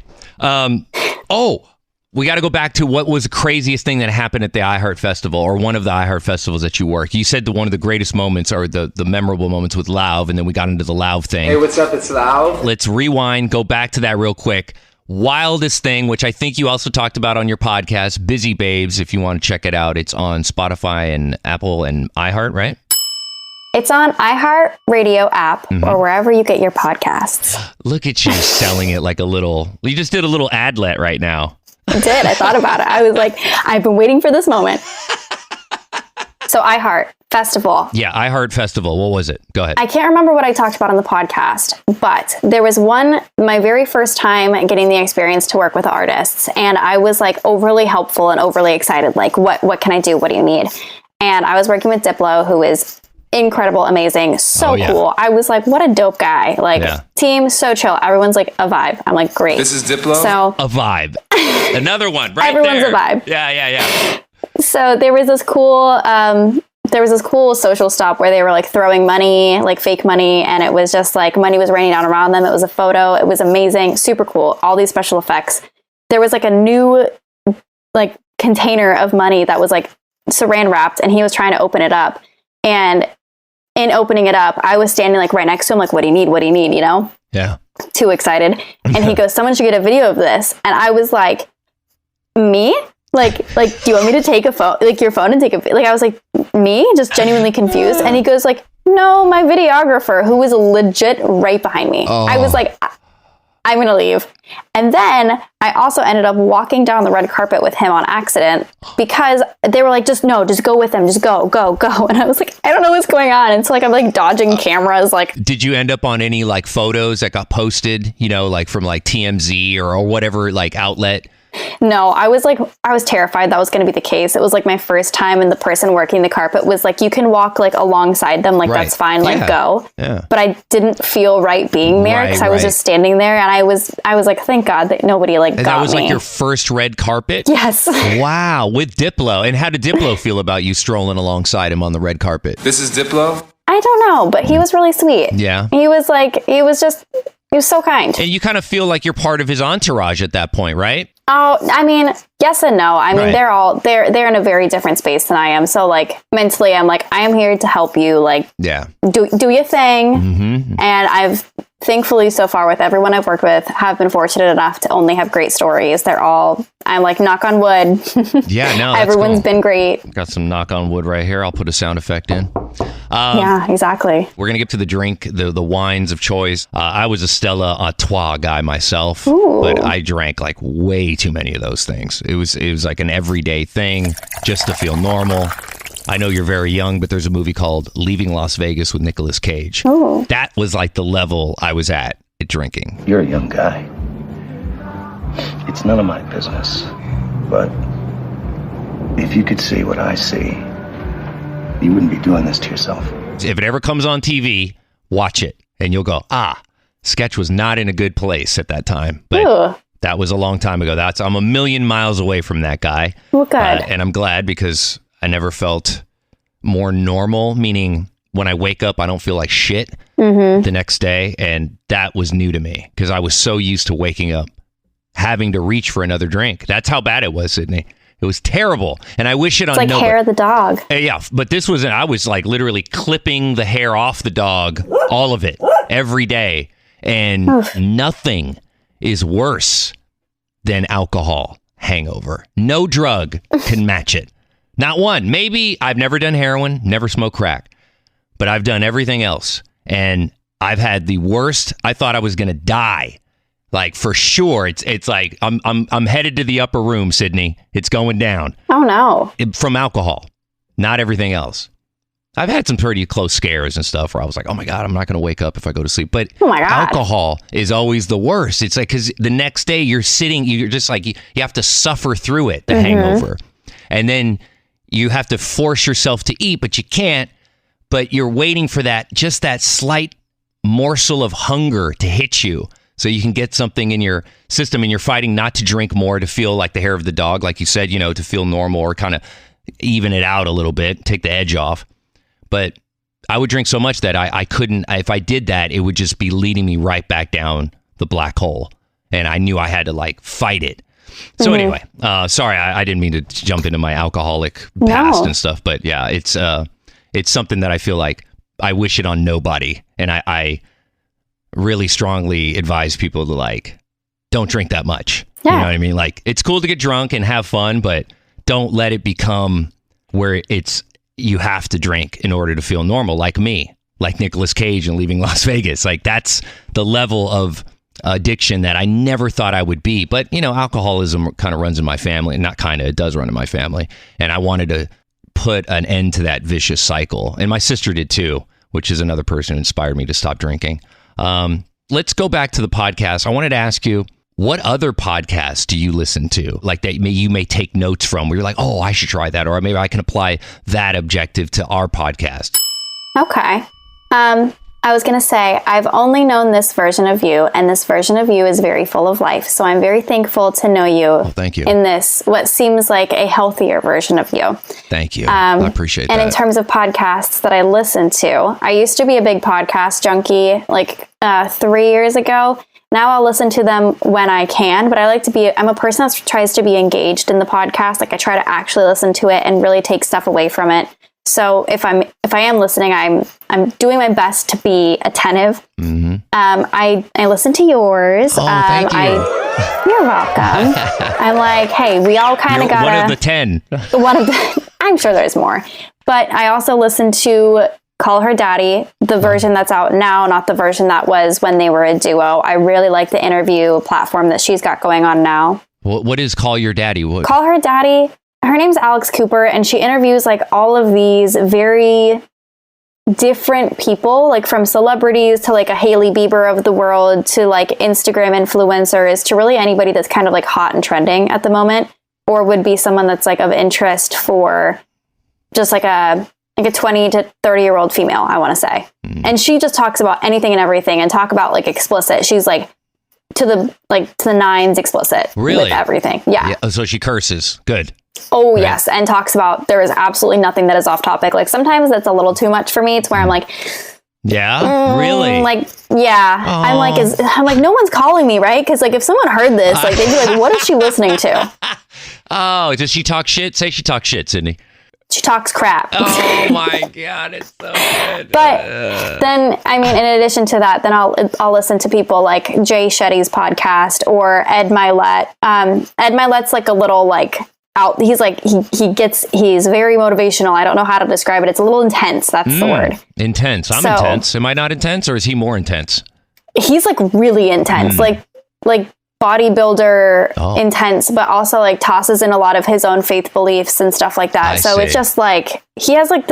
We got to go back to what was the craziest thing that happened at the iHeart Festival, or one of the iHeart Festivals that you work. You said one of the greatest moments, or the memorable moments, with Lauv, and then we got into the Lauv thing. Hey, what's up? It's Lauv. Let's rewind, go back to that real quick. Wildest thing, which I think you also talked about on your podcast, BusyBabes. If you want to check it out, it's on Spotify and Apple and iHeart, right? It's on iHeartRadio app or wherever you get your podcasts. Look at you selling it like you just did a little adlet right now. I did. I thought about it. I was like, I've been waiting for this moment. So iHeart Festival. Yeah, iHeart Festival. What was it? Go ahead. I can't remember what I talked about on the podcast, but there was my very first time getting the experience to work with artists. And I was like overly helpful and overly excited. Like, what can I do? What do you need? And I was working with Diplo, who is incredible, amazing, so cool. I was like, what a dope guy. Like, team, so chill. Everyone's like a vibe. I'm like, great. This is Diplo? So, a vibe. Another one, right? Everyone's there. a vibe. Yeah. So there was this cool social stop where they were like throwing money, like fake money, and it was just like money was raining down around them. It was a photo. It was amazing, super cool. All these special effects. There was like a new like container of money that was like saran wrapped, and he was trying to open it up. And in opening it up, I was standing like right next to him, like, what do you need? What do you need? You know? Yeah. Too excited. And he goes, someone should get a video of this. And I was like, me? Like, do you want me to take your phone and take a, like, I was like, me? Just genuinely confused. And he goes like, no, my videographer, who was legit right behind me. Oh. I was like, I'm going to leave. And then I also ended up walking down the red carpet with him on accident because they were like, just go with him. Just go. And I was like, I don't know what's going on. And so like, I'm like dodging cameras. Like, did you end up on any like photos that got posted, like from like TMZ or whatever, like outlet? No, I was terrified that was going to be the case. It was like my first time, and the person working the carpet was like, you can walk like alongside them. Like, that's fine. Like, go. Yeah. But I didn't feel right being there because I was just standing there, and I was like, thank God that nobody like got me. That was like your first red carpet? Yes. Wow. With Diplo. And how did Diplo feel about you strolling alongside him on the red carpet? This is Diplo? I don't know, but he was really sweet. Yeah. He was so kind. And you kind of feel like you're part of his entourage at that point, right? Oh, I mean, yes and no. I mean, they're in a very different space than I am. So like mentally, I'm like, I am here to help you. Like, do your thing. Mm-hmm. And I've thankfully so far with everyone I've worked with have been fortunate enough to only have great stories. I'm like, knock on wood. Yeah, no, everyone's been great. Got some knock on wood right here. I'll put a sound effect in. Yeah, exactly. We're going to get to the drink, the wines of choice. I was a Stella Artois guy myself, but I drank like way too many of those things. It was like an everyday thing just to feel normal. I know you're very young, but there's a movie called Leaving Las Vegas with Nicolas Cage. Ooh. That was like the level I was at drinking. You're a young guy. It's none of my business. But if you could see what I see, you wouldn't be doing this to yourself. If it ever comes on TV, watch it. And you'll go, Sketch was not in a good place at that time. But that was a long time ago. I'm a million miles away from that guy. Well, good. And I'm glad because I never felt more normal, meaning when I wake up, I don't feel like shit the next day. And that was new to me because I was so used to waking up having to reach for another drink. That's how bad it was, Sydney. It was terrible. And I wish it on nobody. It's like hair of the dog. Yeah, but this wasn't. I was like literally clipping the hair off the dog, all of it, every day. And nothing is worse than alcohol hangover. No drug can match it. Not one. Maybe I've never done heroin, never smoked crack, but I've done everything else. And I've had the worst. I thought I was going to die. Like for sure. It's like I'm headed to the upper room, Sydney. It's going down. Oh no. From alcohol, not everything else. I've had some pretty close scares and stuff where I was like, oh my God, I'm not going to wake up if I go to sleep. But alcohol is always the worst. It's like, because the next day you're just like, you have to suffer through it, the hangover. And then you have to force yourself to eat, but you can't. But you're waiting for just that slight morsel of hunger to hit you so you can get something in your system, and you're fighting not to drink more to feel like the hair of the dog, like you said, to feel normal or kind of even it out a little bit, take the edge off. But I would drink so much that I couldn't, if I did that, it would just be leading me right back down the black hole. And I knew I had to like fight it. So anyway, sorry, I didn't mean to jump into my alcoholic past and stuff, but yeah, it's something that I feel like I wish it on nobody. And I really strongly advise people to like, don't drink that much. Yeah. You know what I mean? Like, it's cool to get drunk and have fun, but don't let it become where you have to drink in order to feel normal, like me, like Nicolas Cage and Leaving Las Vegas. Like, that's the level of addiction that I never thought I would be. But, alcoholism kind of runs in my family. Not kind of, it does run in my family. And I wanted to put an end to that vicious cycle. And my sister did too, which is another person who inspired me to stop drinking. Let's go back to the podcast. I wanted to ask you, what other podcasts do you listen to? Like that you may take notes from where you're like, oh, I should try that. Or maybe I can apply that objective to our podcast. Okay. I was going to say, I've only known this version of you, and this version of you is very full of life. So I'm very thankful to know you, thank you. In this, what seems like a healthier version of you. Thank you. I appreciate that. And in terms of podcasts that I listen to, I used to be a big podcast junkie like 3 years ago. Now I'll listen to them when I can, but I'm a person that tries to be engaged in the podcast. Like I try to actually listen to it and really take stuff away from it. So if I am listening, I'm doing my best to be attentive. Mm-hmm. I listen to yours. Oh, thank you. You're welcome. I'm like, hey, we all kind of got one of the 10. I'm sure there's more, but I also listen to Call Her Daddy, the version that's out now, not the version that was when they were a duo. I really like the interview platform that she's got going on now. What is Call Your Daddy? Call Her Daddy. Her name's Alex Cooper, and she interviews like all of these very different people, like from celebrities to like a Hailey Bieber of the world to like Instagram influencers to really anybody that's kind of like hot and trending at the moment, or would be someone that's like of interest for just like a 20 to 30-year-old female, I want to say. And she just talks about anything and everything and talk about like explicit. She's like to the nines explicit. Really? With everything. Yeah. So she curses. Good. Oh, right. Yes. And talks about there is absolutely nothing that is off topic. Like sometimes that's a little too much for me. It's where I'm like, Yeah, really? Like, yeah. I'm like, no one's calling me, right? Because like, if someone heard this, like, they'd be like, what is she listening to? Oh, does she talk shit? Say she talks shit, Sydney. She talks crap. Oh my God, it's so good. But then, I mean, in addition to that, then I'll listen to people like Jay Shetty's podcast or Ed Milet. Ed Milet's like a little like out. He's like he's very motivational. I don't know how to describe it. It's a little intense. That's the word. Intense. I'm intense. Am I not intense, or is he more intense? He's like really intense. Like bodybuilder intense, but also like tosses in a lot of his own faith beliefs and stuff like that. It's just like he has like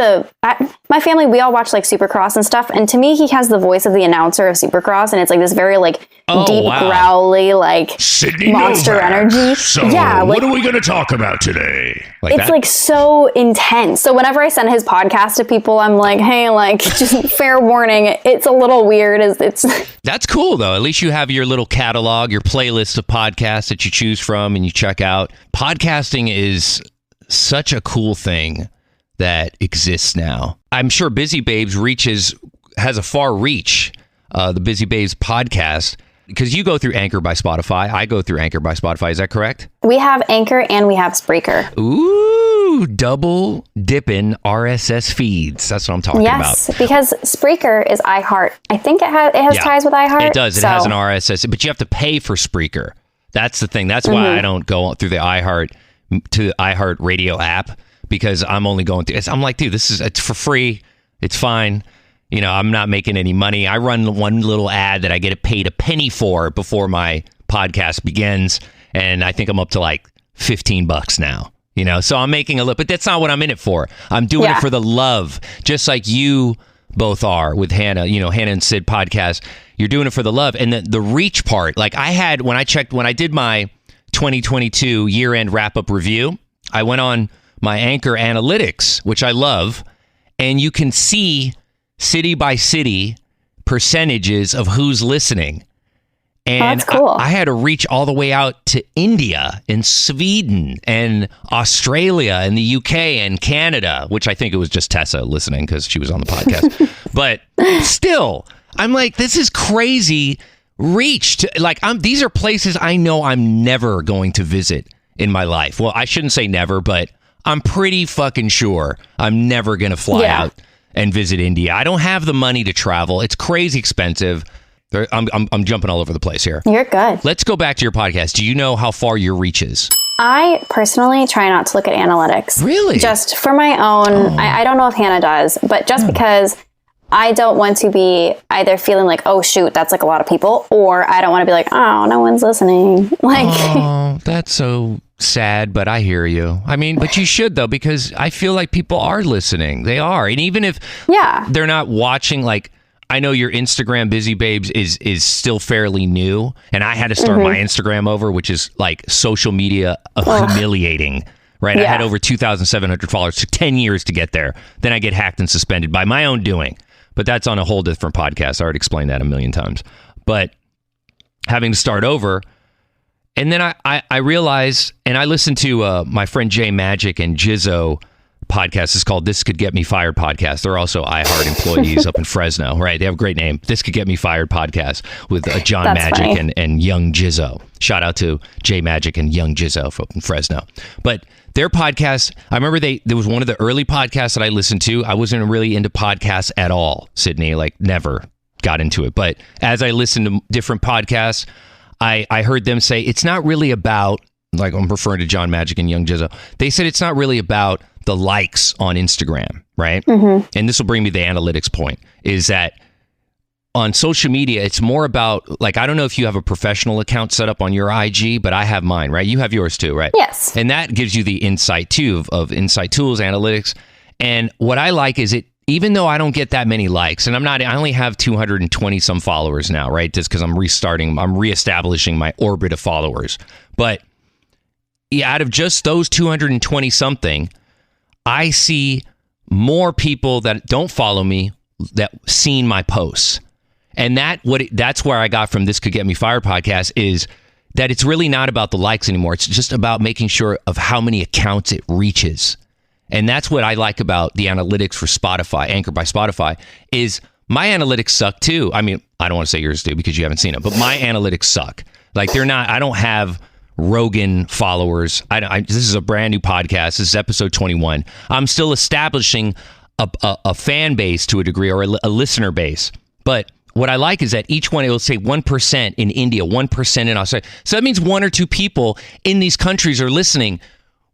my family, we all watch like Supercross and stuff, and to me he has the voice of the announcer of Supercross, and it's like this very like deep growly like Sydney monster Nowak. energy. So yeah, what are we going to talk about today? Like it's that? like so intense. So whenever I send his podcast to people, I'm like, hey, like just fair warning, it's a little weird. It's That's cool though. At least you have your little catalog, your playlist of podcasts that you choose from and you check out. Podcasting is such a cool thing that exists now. I'm sure BusyBabes has a far reach, the BusyBabes podcast, because you go through Anchor by Spotify. I go through Anchor by Spotify. Is that correct? We have Anchor and we have Spreaker. Ooh, double dipping RSS feeds. That's what I'm talking about. Yes, because Spreaker is iHeart. I think it has ties with iHeart. It does. It has an RSS, but you have to pay for Spreaker. That's the thing. That's why I don't go through the iHeart Radio app, because I'm only going through. I'm like, dude, it's for free. It's fine. You know, I'm not making any money. I run one little ad that I get paid a penny for before my podcast begins, and I think I'm up to like $15 now. You know, so I'm making a little, but that's not what I'm in it for. I'm doing it for the love, just like you both are with Hannah. You know, Hannah and Sid podcast. You're doing it for the love, and the reach part. Like I had when I did my 2022 year-end wrap-up review, I went on my Anchor analytics, which I love, and you can see city by city percentages of who's listening. And that's cool. I had to reach all the way out to India and Sweden and Australia and the UK and Canada, which I think it was just Tessa listening because she was on the podcast. But still, I'm like, this is crazy reach. These are places I know I'm never going to visit in my life. Well, I shouldn't say never, but I'm pretty fucking sure I'm never going to fly out and visit India. I don't have the money to travel. It's crazy expensive. I'm jumping all over the place here. You're good. Let's go back to your podcast. Do you know how far your reach is? I personally try not to look at analytics. Really? Just for my own. I don't know if Hannah does, but just because I don't want to be either feeling like, oh, shoot, that's like a lot of people, or I don't want to be like, oh, no one's listening. Like, oh, that's so sad, but I hear you. I mean, but you should, though, because I feel like people are listening. They are. And even if they're not watching, like, I know your Instagram, BusyBabes, is still fairly new, and I had to start my Instagram over, which is like social media humiliating, right? I had over 2,700 followers. It took 10 years to get there. Then I get hacked and suspended by my own doing. But that's on a whole different podcast. I already explained that a million times. But having to start over, and then I realized, and I listened to my friend Jay Magic and Jizzo podcast. Is called This Could Get Me Fired podcast. They're also iHeart employees up in Fresno, right? They have a great name. This Could Get Me Fired podcast with John Magic and Young Jizzo. Shout out to Jay Magic and Young Jizzo from Fresno. But their podcast, I remember there was one of the early podcasts that I listened to. I wasn't really into podcasts at all, Sydney, like never got into it. But as I listened to different podcasts, I heard them say it's not really about, like I'm referring to John Magic and Young Jizzo. They said it's not really about the likes on Instagram, right? And this will bring me to the analytics point, is that on social media, it's more about, like, I don't know if you have a professional account set up on your IG, but I have mine, right? You have yours too, right? Yes. And that gives you the insight too of insight tools, analytics. And what I like is even though I don't get that many likes, and I only have 220 some followers now, right? Just because I'm reestablishing my orbit of followers. But out of just those 220 something, I see more people that don't follow me that seen my posts. And that's where I got from This Could Get Me Fired podcast, is that it's really not about the likes anymore. It's just about making sure of how many accounts it reaches. And that's what I like about the analytics for Spotify, Anchor by Spotify, is my analytics suck too. I mean, I don't want to say yours do because you haven't seen them, but my analytics suck. Like they're not, I don't have Rogan followers. This is a brand new podcast. This is episode 21. I'm still establishing a fan base to a degree, or a listener base. But what I like is that each one, it will say 1% in India, 1% in Australia. So that means 1 or 2 people in these countries are listening,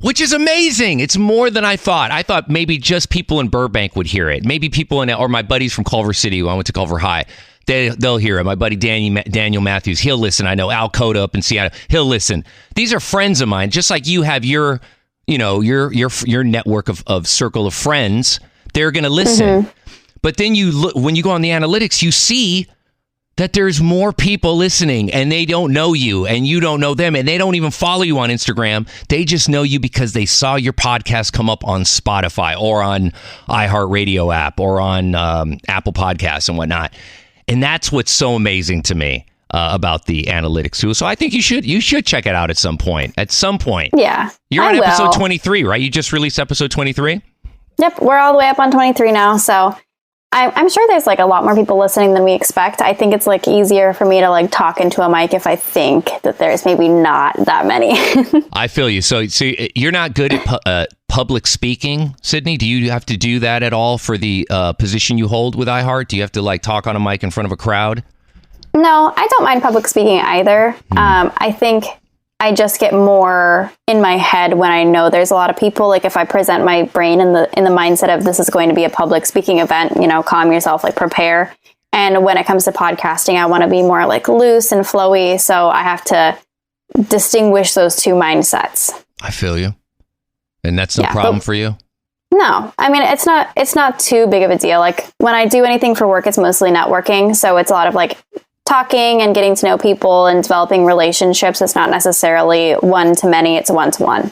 which is amazing. It's more than I thought. I thought maybe just people in Burbank would hear it. Maybe people or my buddies from Culver City, who I went to Culver High, they'll hear it. My buddy Daniel Matthews, he'll listen. I know Al Cota up in Seattle, he'll listen. These are friends of mine, just like you have your network of circle of friends. They're going to listen. Mm-hmm. But then when you go on the analytics, you see that there's more people listening, and they don't know you, and you don't know them, and they don't even follow you on Instagram. They just know you because they saw your podcast come up on Spotify or on iHeartRadio app or on Apple Podcasts and whatnot. And that's what's so amazing to me about the analytics tool. So I think you should check it out at some point. Yeah, you're on episode 23, right? You just released episode 23. Yep, we're all the way up on 23 now. So I'm sure there's like a lot more people listening than we expect. I think it's like easier for me to like talk into a mic if I think that there's maybe not that many. I feel you. So you're not good at public speaking, Sydney. Do you have to do that at all for the position you hold with iHeart? Do you have to like talk on a mic in front of a crowd? No, I don't mind public speaking either. I think I just get more in my head when I know there's a lot of people. Like if I present my brain in the mindset of this is going to be a public speaking event, calm yourself, like prepare. And when it comes to podcasting, I want to be more like loose and flowy. So I have to distinguish those two mindsets. I feel you. And that's no problem for you? No, I mean, it's not too big of a deal. Like when I do anything for work, it's mostly networking. So it's a lot of like talking and getting to know people and developing relationships. It's not necessarily one-to-many, it's one-to-one.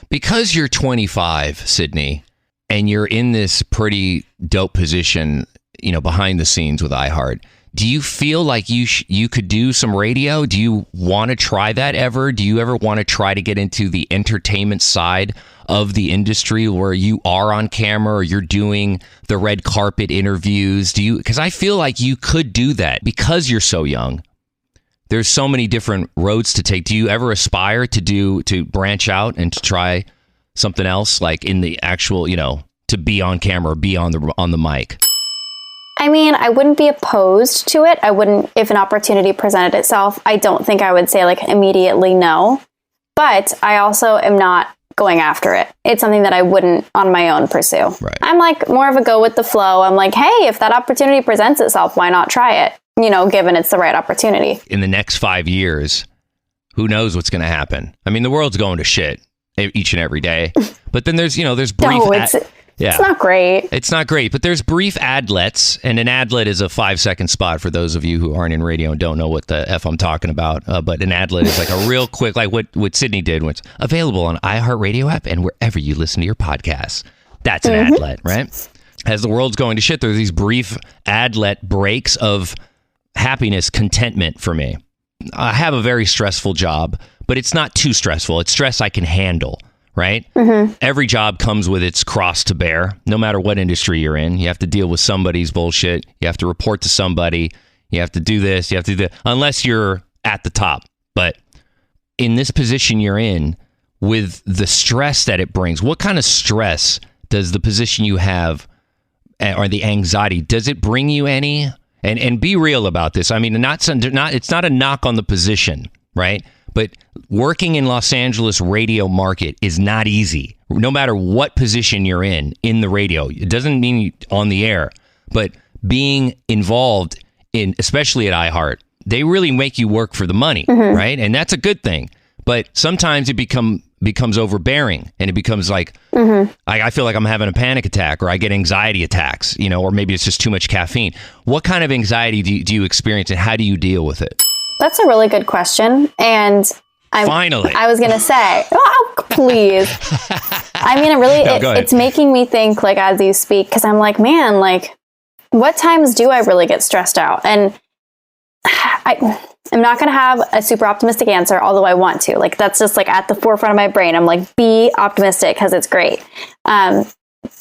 Because you're 25, Sydney, and you're in this pretty dope position, behind the scenes with iHeart, do you feel like you could do some radio? Do you want to try that ever? Do you ever want to try to get into the entertainment side of the industry where you are on camera or you're doing the red carpet interviews? Because I feel like you could do that because you're so young. There's so many different roads to take. Do you ever aspire to branch out and to try something else, like in the actual, to be on camera, be on the mic? I mean, I wouldn't be opposed to it. I wouldn't, if an opportunity presented itself. I don't think I would say like immediately no, but I also am not going after it. It's something that I wouldn't on my own pursue. Right. I'm like more of a go with the flow. I'm like, hey, if that opportunity presents itself, why not try it? Given it's the right opportunity. In the next 5 years, who knows what's going to happen? I mean, the world's going to shit each and every day. But then there's brief... It's not great. It's not great, but there's brief adlets, and an adlet is a 5-second spot for those of you who aren't in radio and don't know what the F I'm talking about. But an adlet is like a real quick, like what Sydney did, when it's available on iHeartRadio app and wherever you listen to your podcasts. That's an adlet, right? As the world's going to shit, there's these brief adlet breaks of happiness, contentment for me. I have a very stressful job, but it's not too stressful. It's stress I can handle. Right? Mm-hmm. Every job comes with its cross to bear, no matter what industry you're in. You have to deal with somebody's bullshit. You have to report to somebody. You have to do this. You have to do that, unless you're at the top. But in this position you're in, with the stress that it brings, what kind of stress does the position you have, or the anxiety, does it bring you any? And be real about this. I mean, it's not a knock on the position, right? But working in Los Angeles radio market is not easy, no matter what position you're in the radio. It doesn't mean on the air, but being involved in, especially at iHeart, they really make you work for the money, right? And that's a good thing. But sometimes it becomes overbearing, and it becomes like, I feel like I'm having a panic attack, or I get anxiety attacks, or maybe it's just too much caffeine. What kind of anxiety do you experience, and how do you deal with it? That's a really good question. And finally, I was going to say, please. I mean, it's making me think, like, as you speak, because I'm like, man, like, what times do I really get stressed out? And I'm not going to have a super optimistic answer, although I want to. Like, that's just like at the forefront of my brain. I'm like, be optimistic because it's great.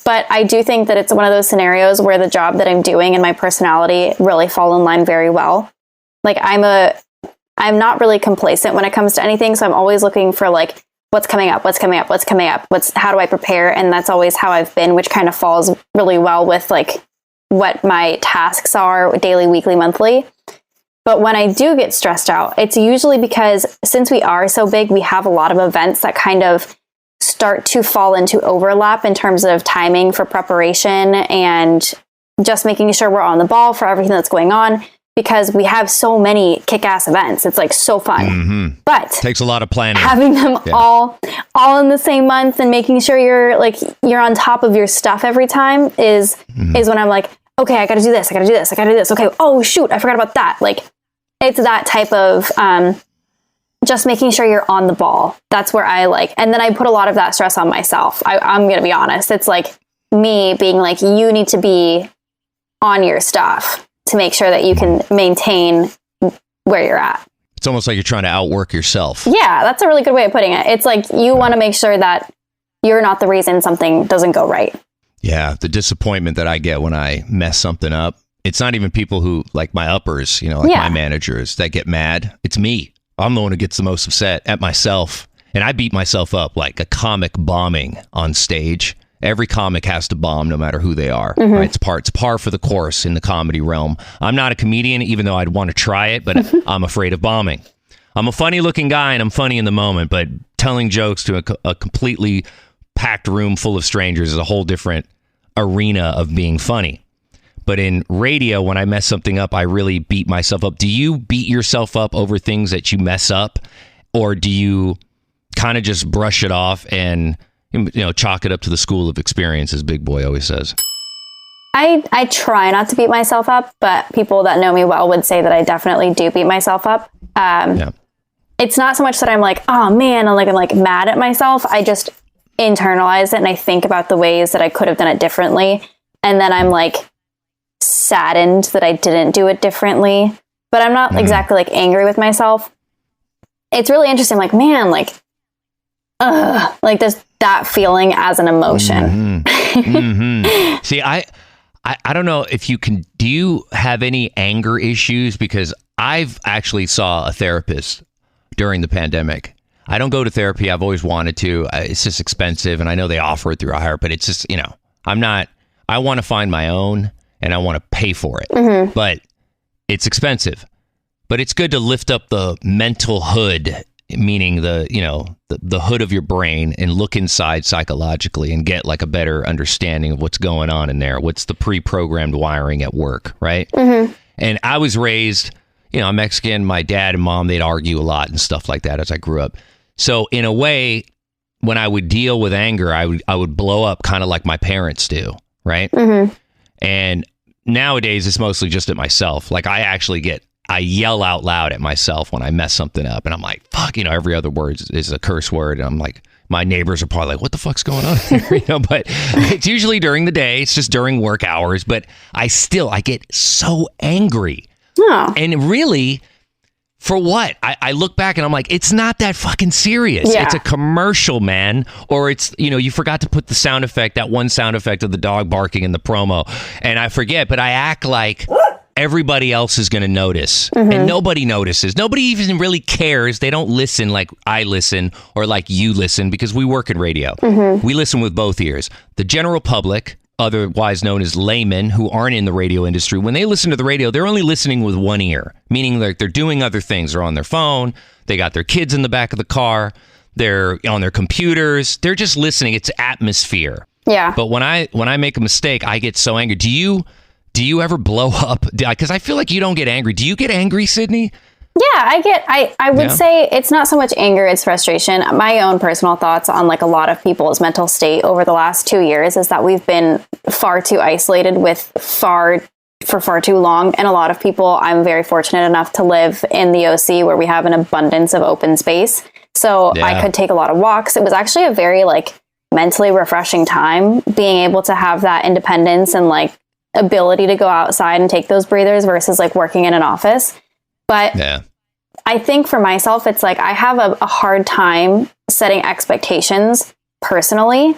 But I do think that it's one of those scenarios where the job that I'm doing and my personality really fall in line very well. Like I'm not really complacent when it comes to anything. So I'm always looking for like, what's coming up, how do I prepare? And that's always how I've been, which kind of falls really well with like what my tasks are daily, weekly, monthly. But when I do get stressed out, it's usually because since we are so big, we have a lot of events that kind of start to fall into overlap in terms of timing for preparation and just making sure we're on the ball for everything that's going on, because we have so many kick-ass events. It's like so fun. Mm-hmm. But takes a lot of planning. Having them all in the same month and making sure you're on top of your stuff every time is when I'm like, okay, I got to do this. Okay. Oh shoot, I forgot about that. Like it's that type of just making sure you're on the ball. That's where and then I put a lot of that stress on myself. I'm going to be honest. It's like me being like, you need to be on your stuff to make sure that you can maintain where you're at. It's almost like you're trying to outwork yourself. Yeah, that's a really good way of putting it. It's like you want to make sure that you're not the reason something doesn't go right. Yeah, the disappointment that I get when I mess something up. It's not even people who, like my uppers, my managers that get mad. It's me. I'm the one who gets the most upset at myself. And I beat myself up like a comic bombing on stage. Every comic has to bomb no matter who they are. Right? It's par for the course in the comedy realm. I'm not a comedian, even though I'd want to try it, but I'm afraid of bombing. I'm a funny looking guy and I'm funny in the moment, but telling jokes to a completely packed room full of strangers is a whole different arena of being funny. But in radio, when I mess something up, I really beat myself up. Do you beat yourself up over things that you mess up? Or do you kind of just brush it off and chalk it up to the school of experience, as Big Boy always says? I try not to beat myself up, but people that know me well would say that I definitely do beat myself up. It's not so much that I'm like, oh man, I'm like mad at myself. I just internalize it and I think about the ways that I could have done it differently. And then I'm like saddened that I didn't do it differently, but I'm not exactly like angry with myself. It's really interesting. Like, man, just that feeling as an emotion. See, I don't know if you can, do you have any anger issues? Because I've actually saw a therapist during the pandemic. I don't go to therapy. I've always wanted to. It's just expensive, and I know they offer it through iHeart, but it's just, I want to find my own, and I want to pay for it. But it's expensive. But it's good to lift up the mental hood, meaning the hood of your brain, and look inside psychologically and get like a better understanding of what's going on in there. What's the pre-programmed wiring at work, right? And I was raised, I'm Mexican. My dad and mom, they'd argue a lot and stuff like that as I grew up. So in a way, when I would deal with anger, I would blow up kind of like my parents do, right? And nowadays, it's mostly just at myself. Like I yell out loud at myself when I mess something up, and I'm like, fuck, every other word is a curse word. And I'm like, my neighbors are probably like, what the fuck's going on here? But it's usually during the day. It's just during work hours. But I get so angry. And really, for what? I look back and I'm like, it's not that fucking serious. Yeah. It's a commercial, man. Or it's, you forgot to put the sound effect, that one sound effect of the dog barking in the promo. And I forget, but I act like everybody else is going to notice. And nobody notices. Nobody even really cares. They don't listen like I listen or like you listen, because we work in radio. We listen with both ears. The general public, otherwise known as laymen who aren't in the radio industry, when they listen to the radio, they're only listening with one ear, meaning like they're doing other things. They're on their phone. They got their kids in the back of the car. They're on their computers. They're just listening. It's atmosphere. Yeah. But when I make a mistake, I get so angry. Do you ever blow up? Because I feel like you don't get angry. Do you get angry, Sydney? Yeah, I would say it's not so much anger, it's frustration. My own personal thoughts on like a lot of people's mental state over the last 2 years is that we've been far too isolated for far too long. And a lot of people, I'm very fortunate enough to live in the OC where we have an abundance of open space. So I could take a lot of walks. It was actually a very like mentally refreshing time being able to have that independence and like ability to go outside and take those breathers versus like working in an office. But I think for myself, it's like I have a hard time setting expectations personally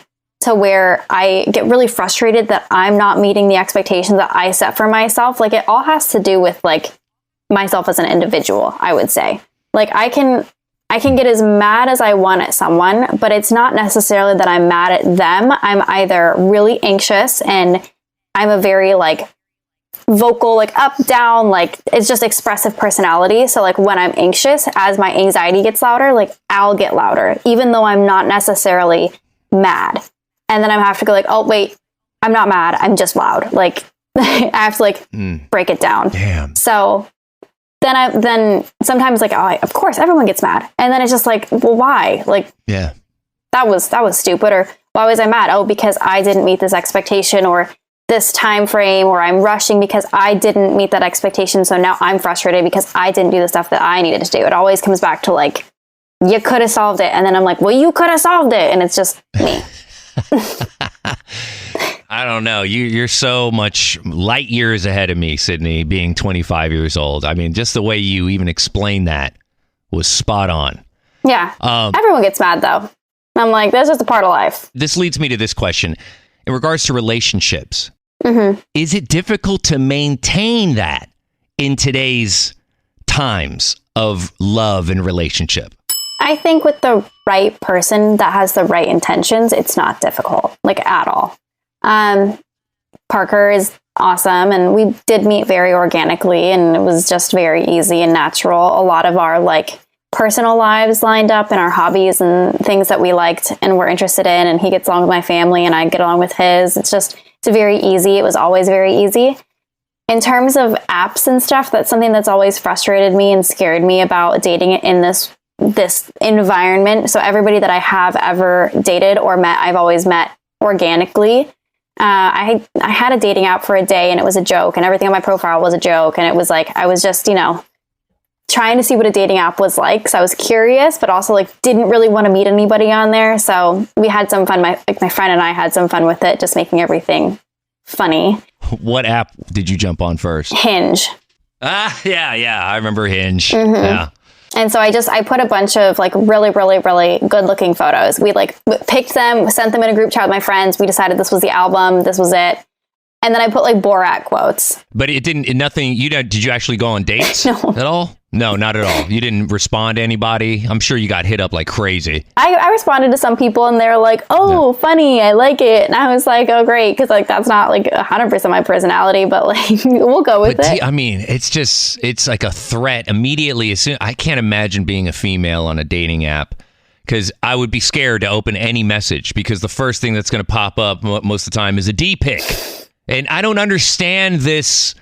to where I get really frustrated that I'm not meeting the expectations that I set for myself. Like, it all has to do with like myself as an individual, I would say. Like, I can get as mad as I want at someone, but it's not necessarily that I'm mad at them. I'm either really anxious, and I'm a very like vocal, like up, down, like it's just expressive personality. So like when I'm anxious, as my anxiety gets louder, like I'll get louder, even though I'm not necessarily mad. And then I have to go like, oh wait, I'm not mad, I'm just loud. Like I have to like break it down. Damn. So then sometimes like, oh, of course everyone gets mad. And then it's just like, well, why? Like, yeah, that was stupid. Or why was I mad? Oh, because I didn't meet this expectation, or this time frame, or I'm rushing because I didn't meet that expectation. So now I'm frustrated because I didn't do the stuff that I needed to do. It always comes back to like, you could have solved it. And then I'm like, well, you could have solved it. And it's just me. I don't know. You're so much light years ahead of me, Sydney, being 25 years old. I mean, just the way you even explained that was spot on. Yeah. Everyone gets mad though. I'm like, that's just a part of life. This leads me to this question. In regards to relationships, is it difficult to maintain that in today's times of love and relationship? I think with the right person that has the right intentions, it's not difficult, like at all. Parker is awesome, and we did meet very organically, and it was just very easy and natural. A lot of our like personal lives lined up, and our hobbies and things that we liked and were interested in, and he gets along with my family and I get along with his. It's very easy. It was always very easy. In terms of apps and stuff, that's something that's always frustrated me and scared me about dating in this environment. So everybody that I have ever dated or met, I've always met organically. I had a dating app for a day, and it was a joke, and everything on my profile was a joke. And it was like, I was just, trying to see what a dating app was like. So I was curious, but also like didn't really want to meet anybody on there. So we had some fun. My friend and I had some fun with it, just making everything funny. What app did you jump on first? Hinge. Yeah. I remember Hinge. Yeah. And so I put a bunch of like really, really, really good looking photos. We like picked them, sent them in a group chat with my friends. We decided this was the album. This was it. And then I put like Borat quotes. But did you actually go on dates No. at all? No, not at all. You didn't respond to anybody? I'm sure you got hit up like crazy. I responded to some people, and they're like, oh, funny, I like it. And I was like, oh, great. Because like that's not like 100% my personality, but like we'll go with it. I mean, it's like a threat immediately. I can't imagine being a female on a dating app, because I would be scared to open any message, because the first thing that's going to pop up most of the time is a D pic. And I don't understand this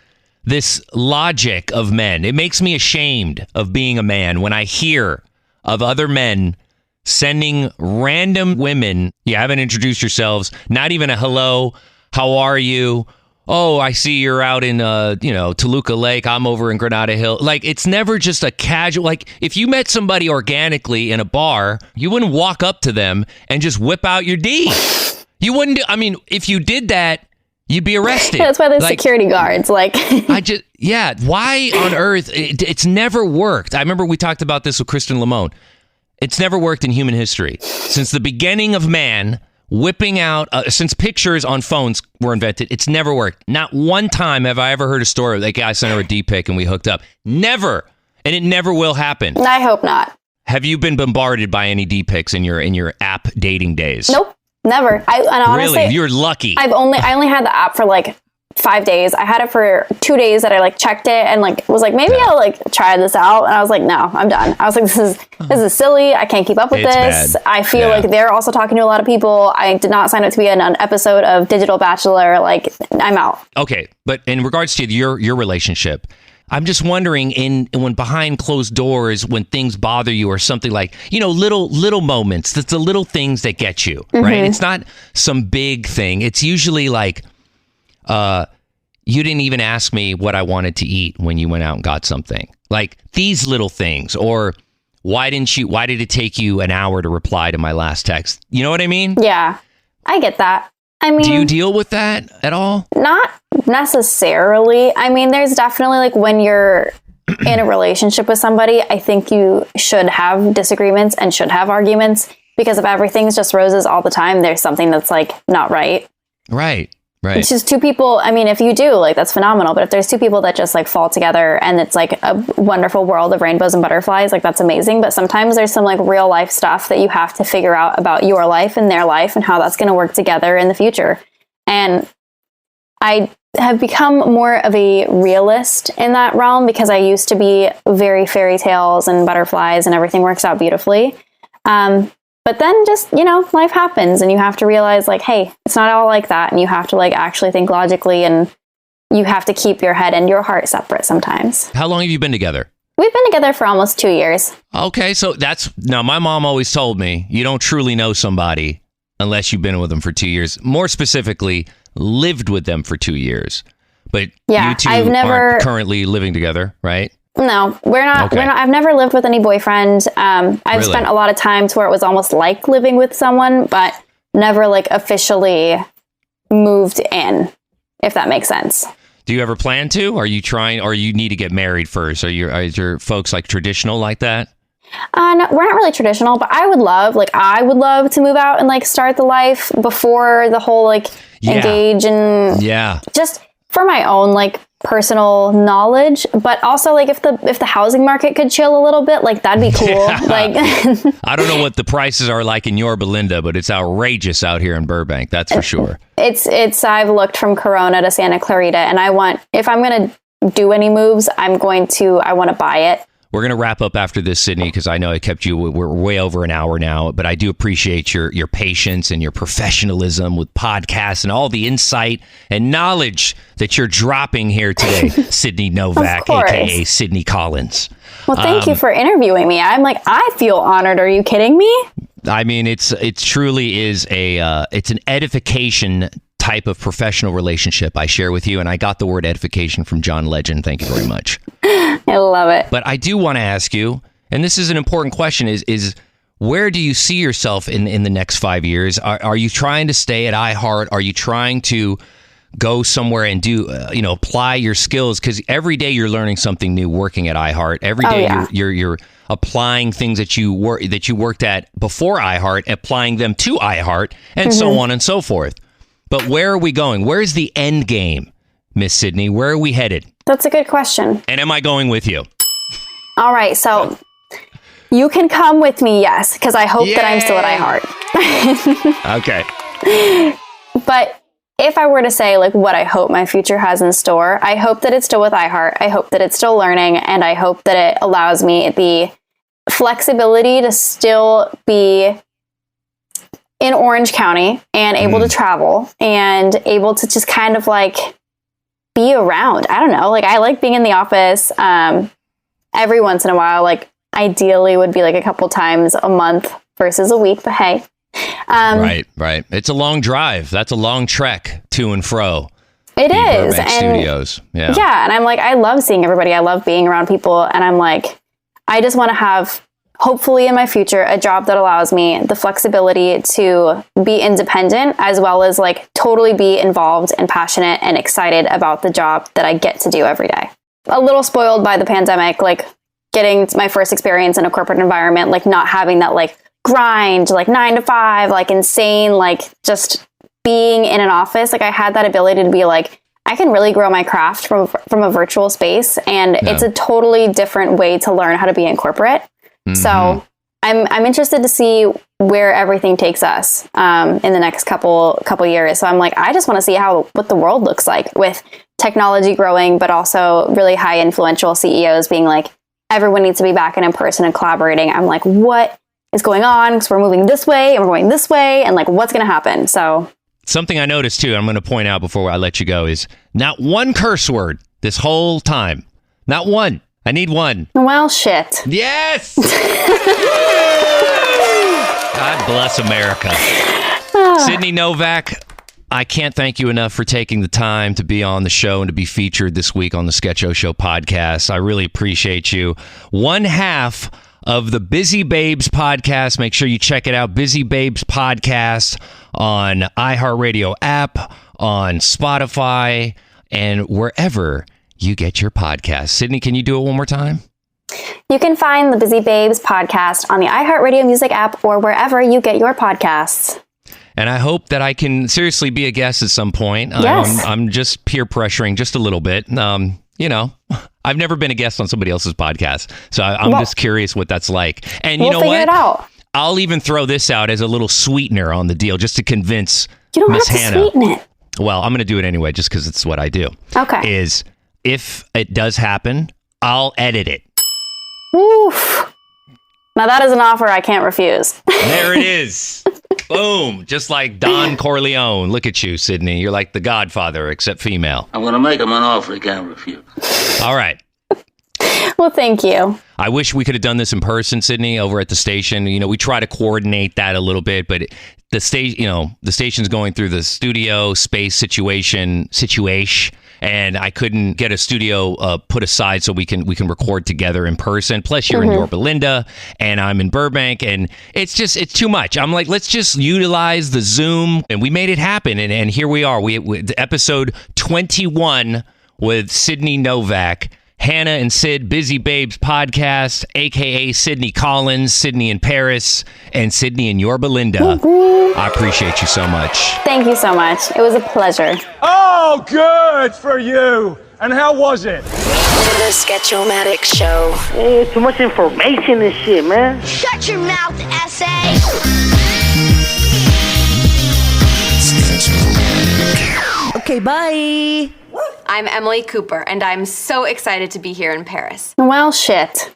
logic of men. It makes me ashamed of being a man when I hear of other men sending random women, you haven't introduced yourselves, not even a hello, how are you? Oh, I see you're out in Toluca Lake, I'm over in Granada Hill. Like, it's never just a casual, like if you met somebody organically in a bar, you wouldn't walk up to them and just whip out your D. You wouldn't if you did that, you'd be arrested. That's why there's security guards. Like, why on earth? It's never worked. I remember we talked about this with Kristen Lamone. It's never worked in human history. Since the beginning of man, whipping out, since pictures on phones were invented, it's never worked. Not one time have I ever heard a story like, I sent her a D pic and we hooked up. Never. And it never will happen. I hope not. Have you been bombarded by any D pics in your app dating days? Nope. Never. Honestly, really? You're lucky. I only had the app for like 5 days. I had it for 2 days that I like checked it and like was like, maybe I'll like try this out. And I was like, no, I'm done. I was like, this is silly. I can't keep up with this. Bad. I feel like they're also talking to a lot of people. I did not sign up to be in an episode of Digital Bachelor. Like, I'm out. Okay. But in regards to your relationship, I'm just wondering, when behind closed doors, when things bother you or something, like, little moments, that's the little things that get you, right? It's not some big thing. It's usually like, you didn't even ask me what I wanted to eat when you went out and got something. Like these little things, or why did it take you an hour to reply to my last text? You know what I mean? Yeah, I get that. I mean, do you deal with that at all? Not necessarily. I mean, there's definitely like when you're in a relationship with somebody, I think you should have disagreements and should have arguments. Because if everything's just roses all the time, there's something that's like not right. Right. It's just two people. I mean, if you do, like, that's phenomenal. But if there's two people that just like fall together and it's like a wonderful world of rainbows and butterflies, like, that's amazing. But sometimes there's some like real life stuff that you have to figure out about your life and their life and how that's going to work together in the future. And I have become more of a realist in that realm, because I used to be very fairy tales and butterflies and everything works out beautifully. But then just, life happens and you have to realize, like, hey, it's not all like that. And you have to like actually think logically, and you have to keep your head and your heart separate sometimes. How long have you been together? We've been together for almost 2 years. Okay, so now my mom always told me you don't truly know somebody unless you've been with them for 2 years. More specifically, lived with them for 2 years. But you two aren't currently living together, right? No, we're not. Okay. We're not. I've never lived with any boyfriend. I've spent a lot of times where it was almost like living with someone, but never like officially moved in, if that makes sense. Do you ever plan to? Are you trying, or you need to get married first? Are your folks like traditional like that? No, we're not really traditional, but I would love to move out and like start the life before the whole like engage and just for my own like personal knowledge, but also like if the housing market could chill a little bit, like that'd be cool. Like I don't know what the prices are like in your Belinda, but it's outrageous out here in Burbank, that's for sure. It's I've looked from Corona to Santa Clarita, and if I'm gonna do any moves, I want to buy it. We're going to wrap up after this, Sydney, because I know I kept you. We're way over an hour now, but I do appreciate your patience and your professionalism with podcasts and all the insight and knowledge that you're dropping here today, Sydney Nowak, a.k.a. Sydney Collins. Well, thank you for interviewing me. I feel honored. Are you kidding me? I mean, it truly is it's an edification type of professional relationship I share with you, and I got the word edification from John Legend. Thank you very much. I love it. But I do want to ask you, and this is an important question, is where do you see yourself in the next 5 years? Are you trying to stay at iHeart? Are you trying to go somewhere and do apply your skills? Because every day you're learning something new working at iHeart. Every day you're applying things that you worked at before iHeart, applying them to iHeart, and so on and so forth. But where are we going? Where's the end game, Miss Sydney? Where are we headed? That's a good question. And am I going with you? All right, so you can come with me, yes, because I hope that I'm still at iHeart. Okay. But if I were to say like what I hope my future has in store, I hope that it's still with iHeart. I hope that it's still learning, and I hope that it allows me the flexibility to still be in Orange County and able to travel and able to just kind of like be around. I don't know. Like, I like being in the office every once in a while. Like, ideally would be like a couple times a month versus a week, but hey. Right. It's a long drive. That's a long trek to and fro. It is. Burbank Studios. Yeah. And I'm like, I love seeing everybody. I love being around people. And I'm like, I just want to have, hopefully in my future, a job that allows me the flexibility to be independent, as well as like totally be involved and passionate and excited about the job that I get to do every day. A little spoiled by the pandemic, like getting my first experience in a corporate environment, like not having that like grind, like 9 to 5, like insane, like just being in an office. Like I had that ability to be like, I can really grow my craft from a virtual space. And it's a totally different way to learn how to be in corporate. So I'm interested to see where everything takes us in the next couple years. So I'm like, I just want to see what the world looks like with technology growing, but also really high influential CEOs being like, everyone needs to be back in person and collaborating. I'm like, what is going on? Because we're moving this way and we're going this way, and like, what's going to happen? So something I noticed too, I'm going to point out before I let you go, is not one curse word this whole time. Not one. I need one. Well, shit. Yes! God bless America. Sydney Nowak, I can't thank you enough for taking the time to be on the show and to be featured this week on the Sketcho Show podcast. I really appreciate you. One half of the BusyBabes Podcast. Make sure you check it out. BusyBabes Podcast on iHeartRadio app, on Spotify, and wherever you get your podcast. Sydney, can you do it one more time? You can find the Busy Babes podcast on the iHeartRadio Music app or wherever you get your podcasts. And I hope that I can seriously be a guest at some point. Yes. I'm just peer pressuring just a little bit. I've never been a guest on somebody else's podcast, so I'm just curious what that's like. And you know what? We'll figure it out. I'll even throw this out as a little sweetener on the deal, just to convince Miss Hannah. You don't have to sweeten it. Well, I'm going to do it anyway, just because it's what I do. Okay. Is if it does happen, I'll edit it. Oof. Now that is an offer I can't refuse. There it is. Boom. Just like Don Corleone. Look at you, Sydney. You're like the Godfather, except female. I'm going to make him an offer he can't refuse. All right. Well, thank you. I wish we could have done this in person, Sydney, over at the station. We try to coordinate that a little bit, but the station's going through the studio space situation, and I couldn't get a studio put aside so we can record together in person. Plus, you're in Yorba Linda, and I'm in Burbank, and it's too much. I'm like, let's just utilize the Zoom, and we made it happen. And here we are. We episode 21 with Sydney Nowak. Hannah and Sid, Busy Babes Podcast, a.k.a. Sydney Collins, Sydney in Paris, and Sydney in Yorba Linda. I appreciate you so much. Thank you so much. It was a pleasure. Oh, good for you. And how was it? The Sketch-O-Matic Show. Hey, too much information and shit, man. Shut your mouth, essay. Okay, bye. I'm Emily Cooper, and I'm so excited to be here in Paris. Well, shit.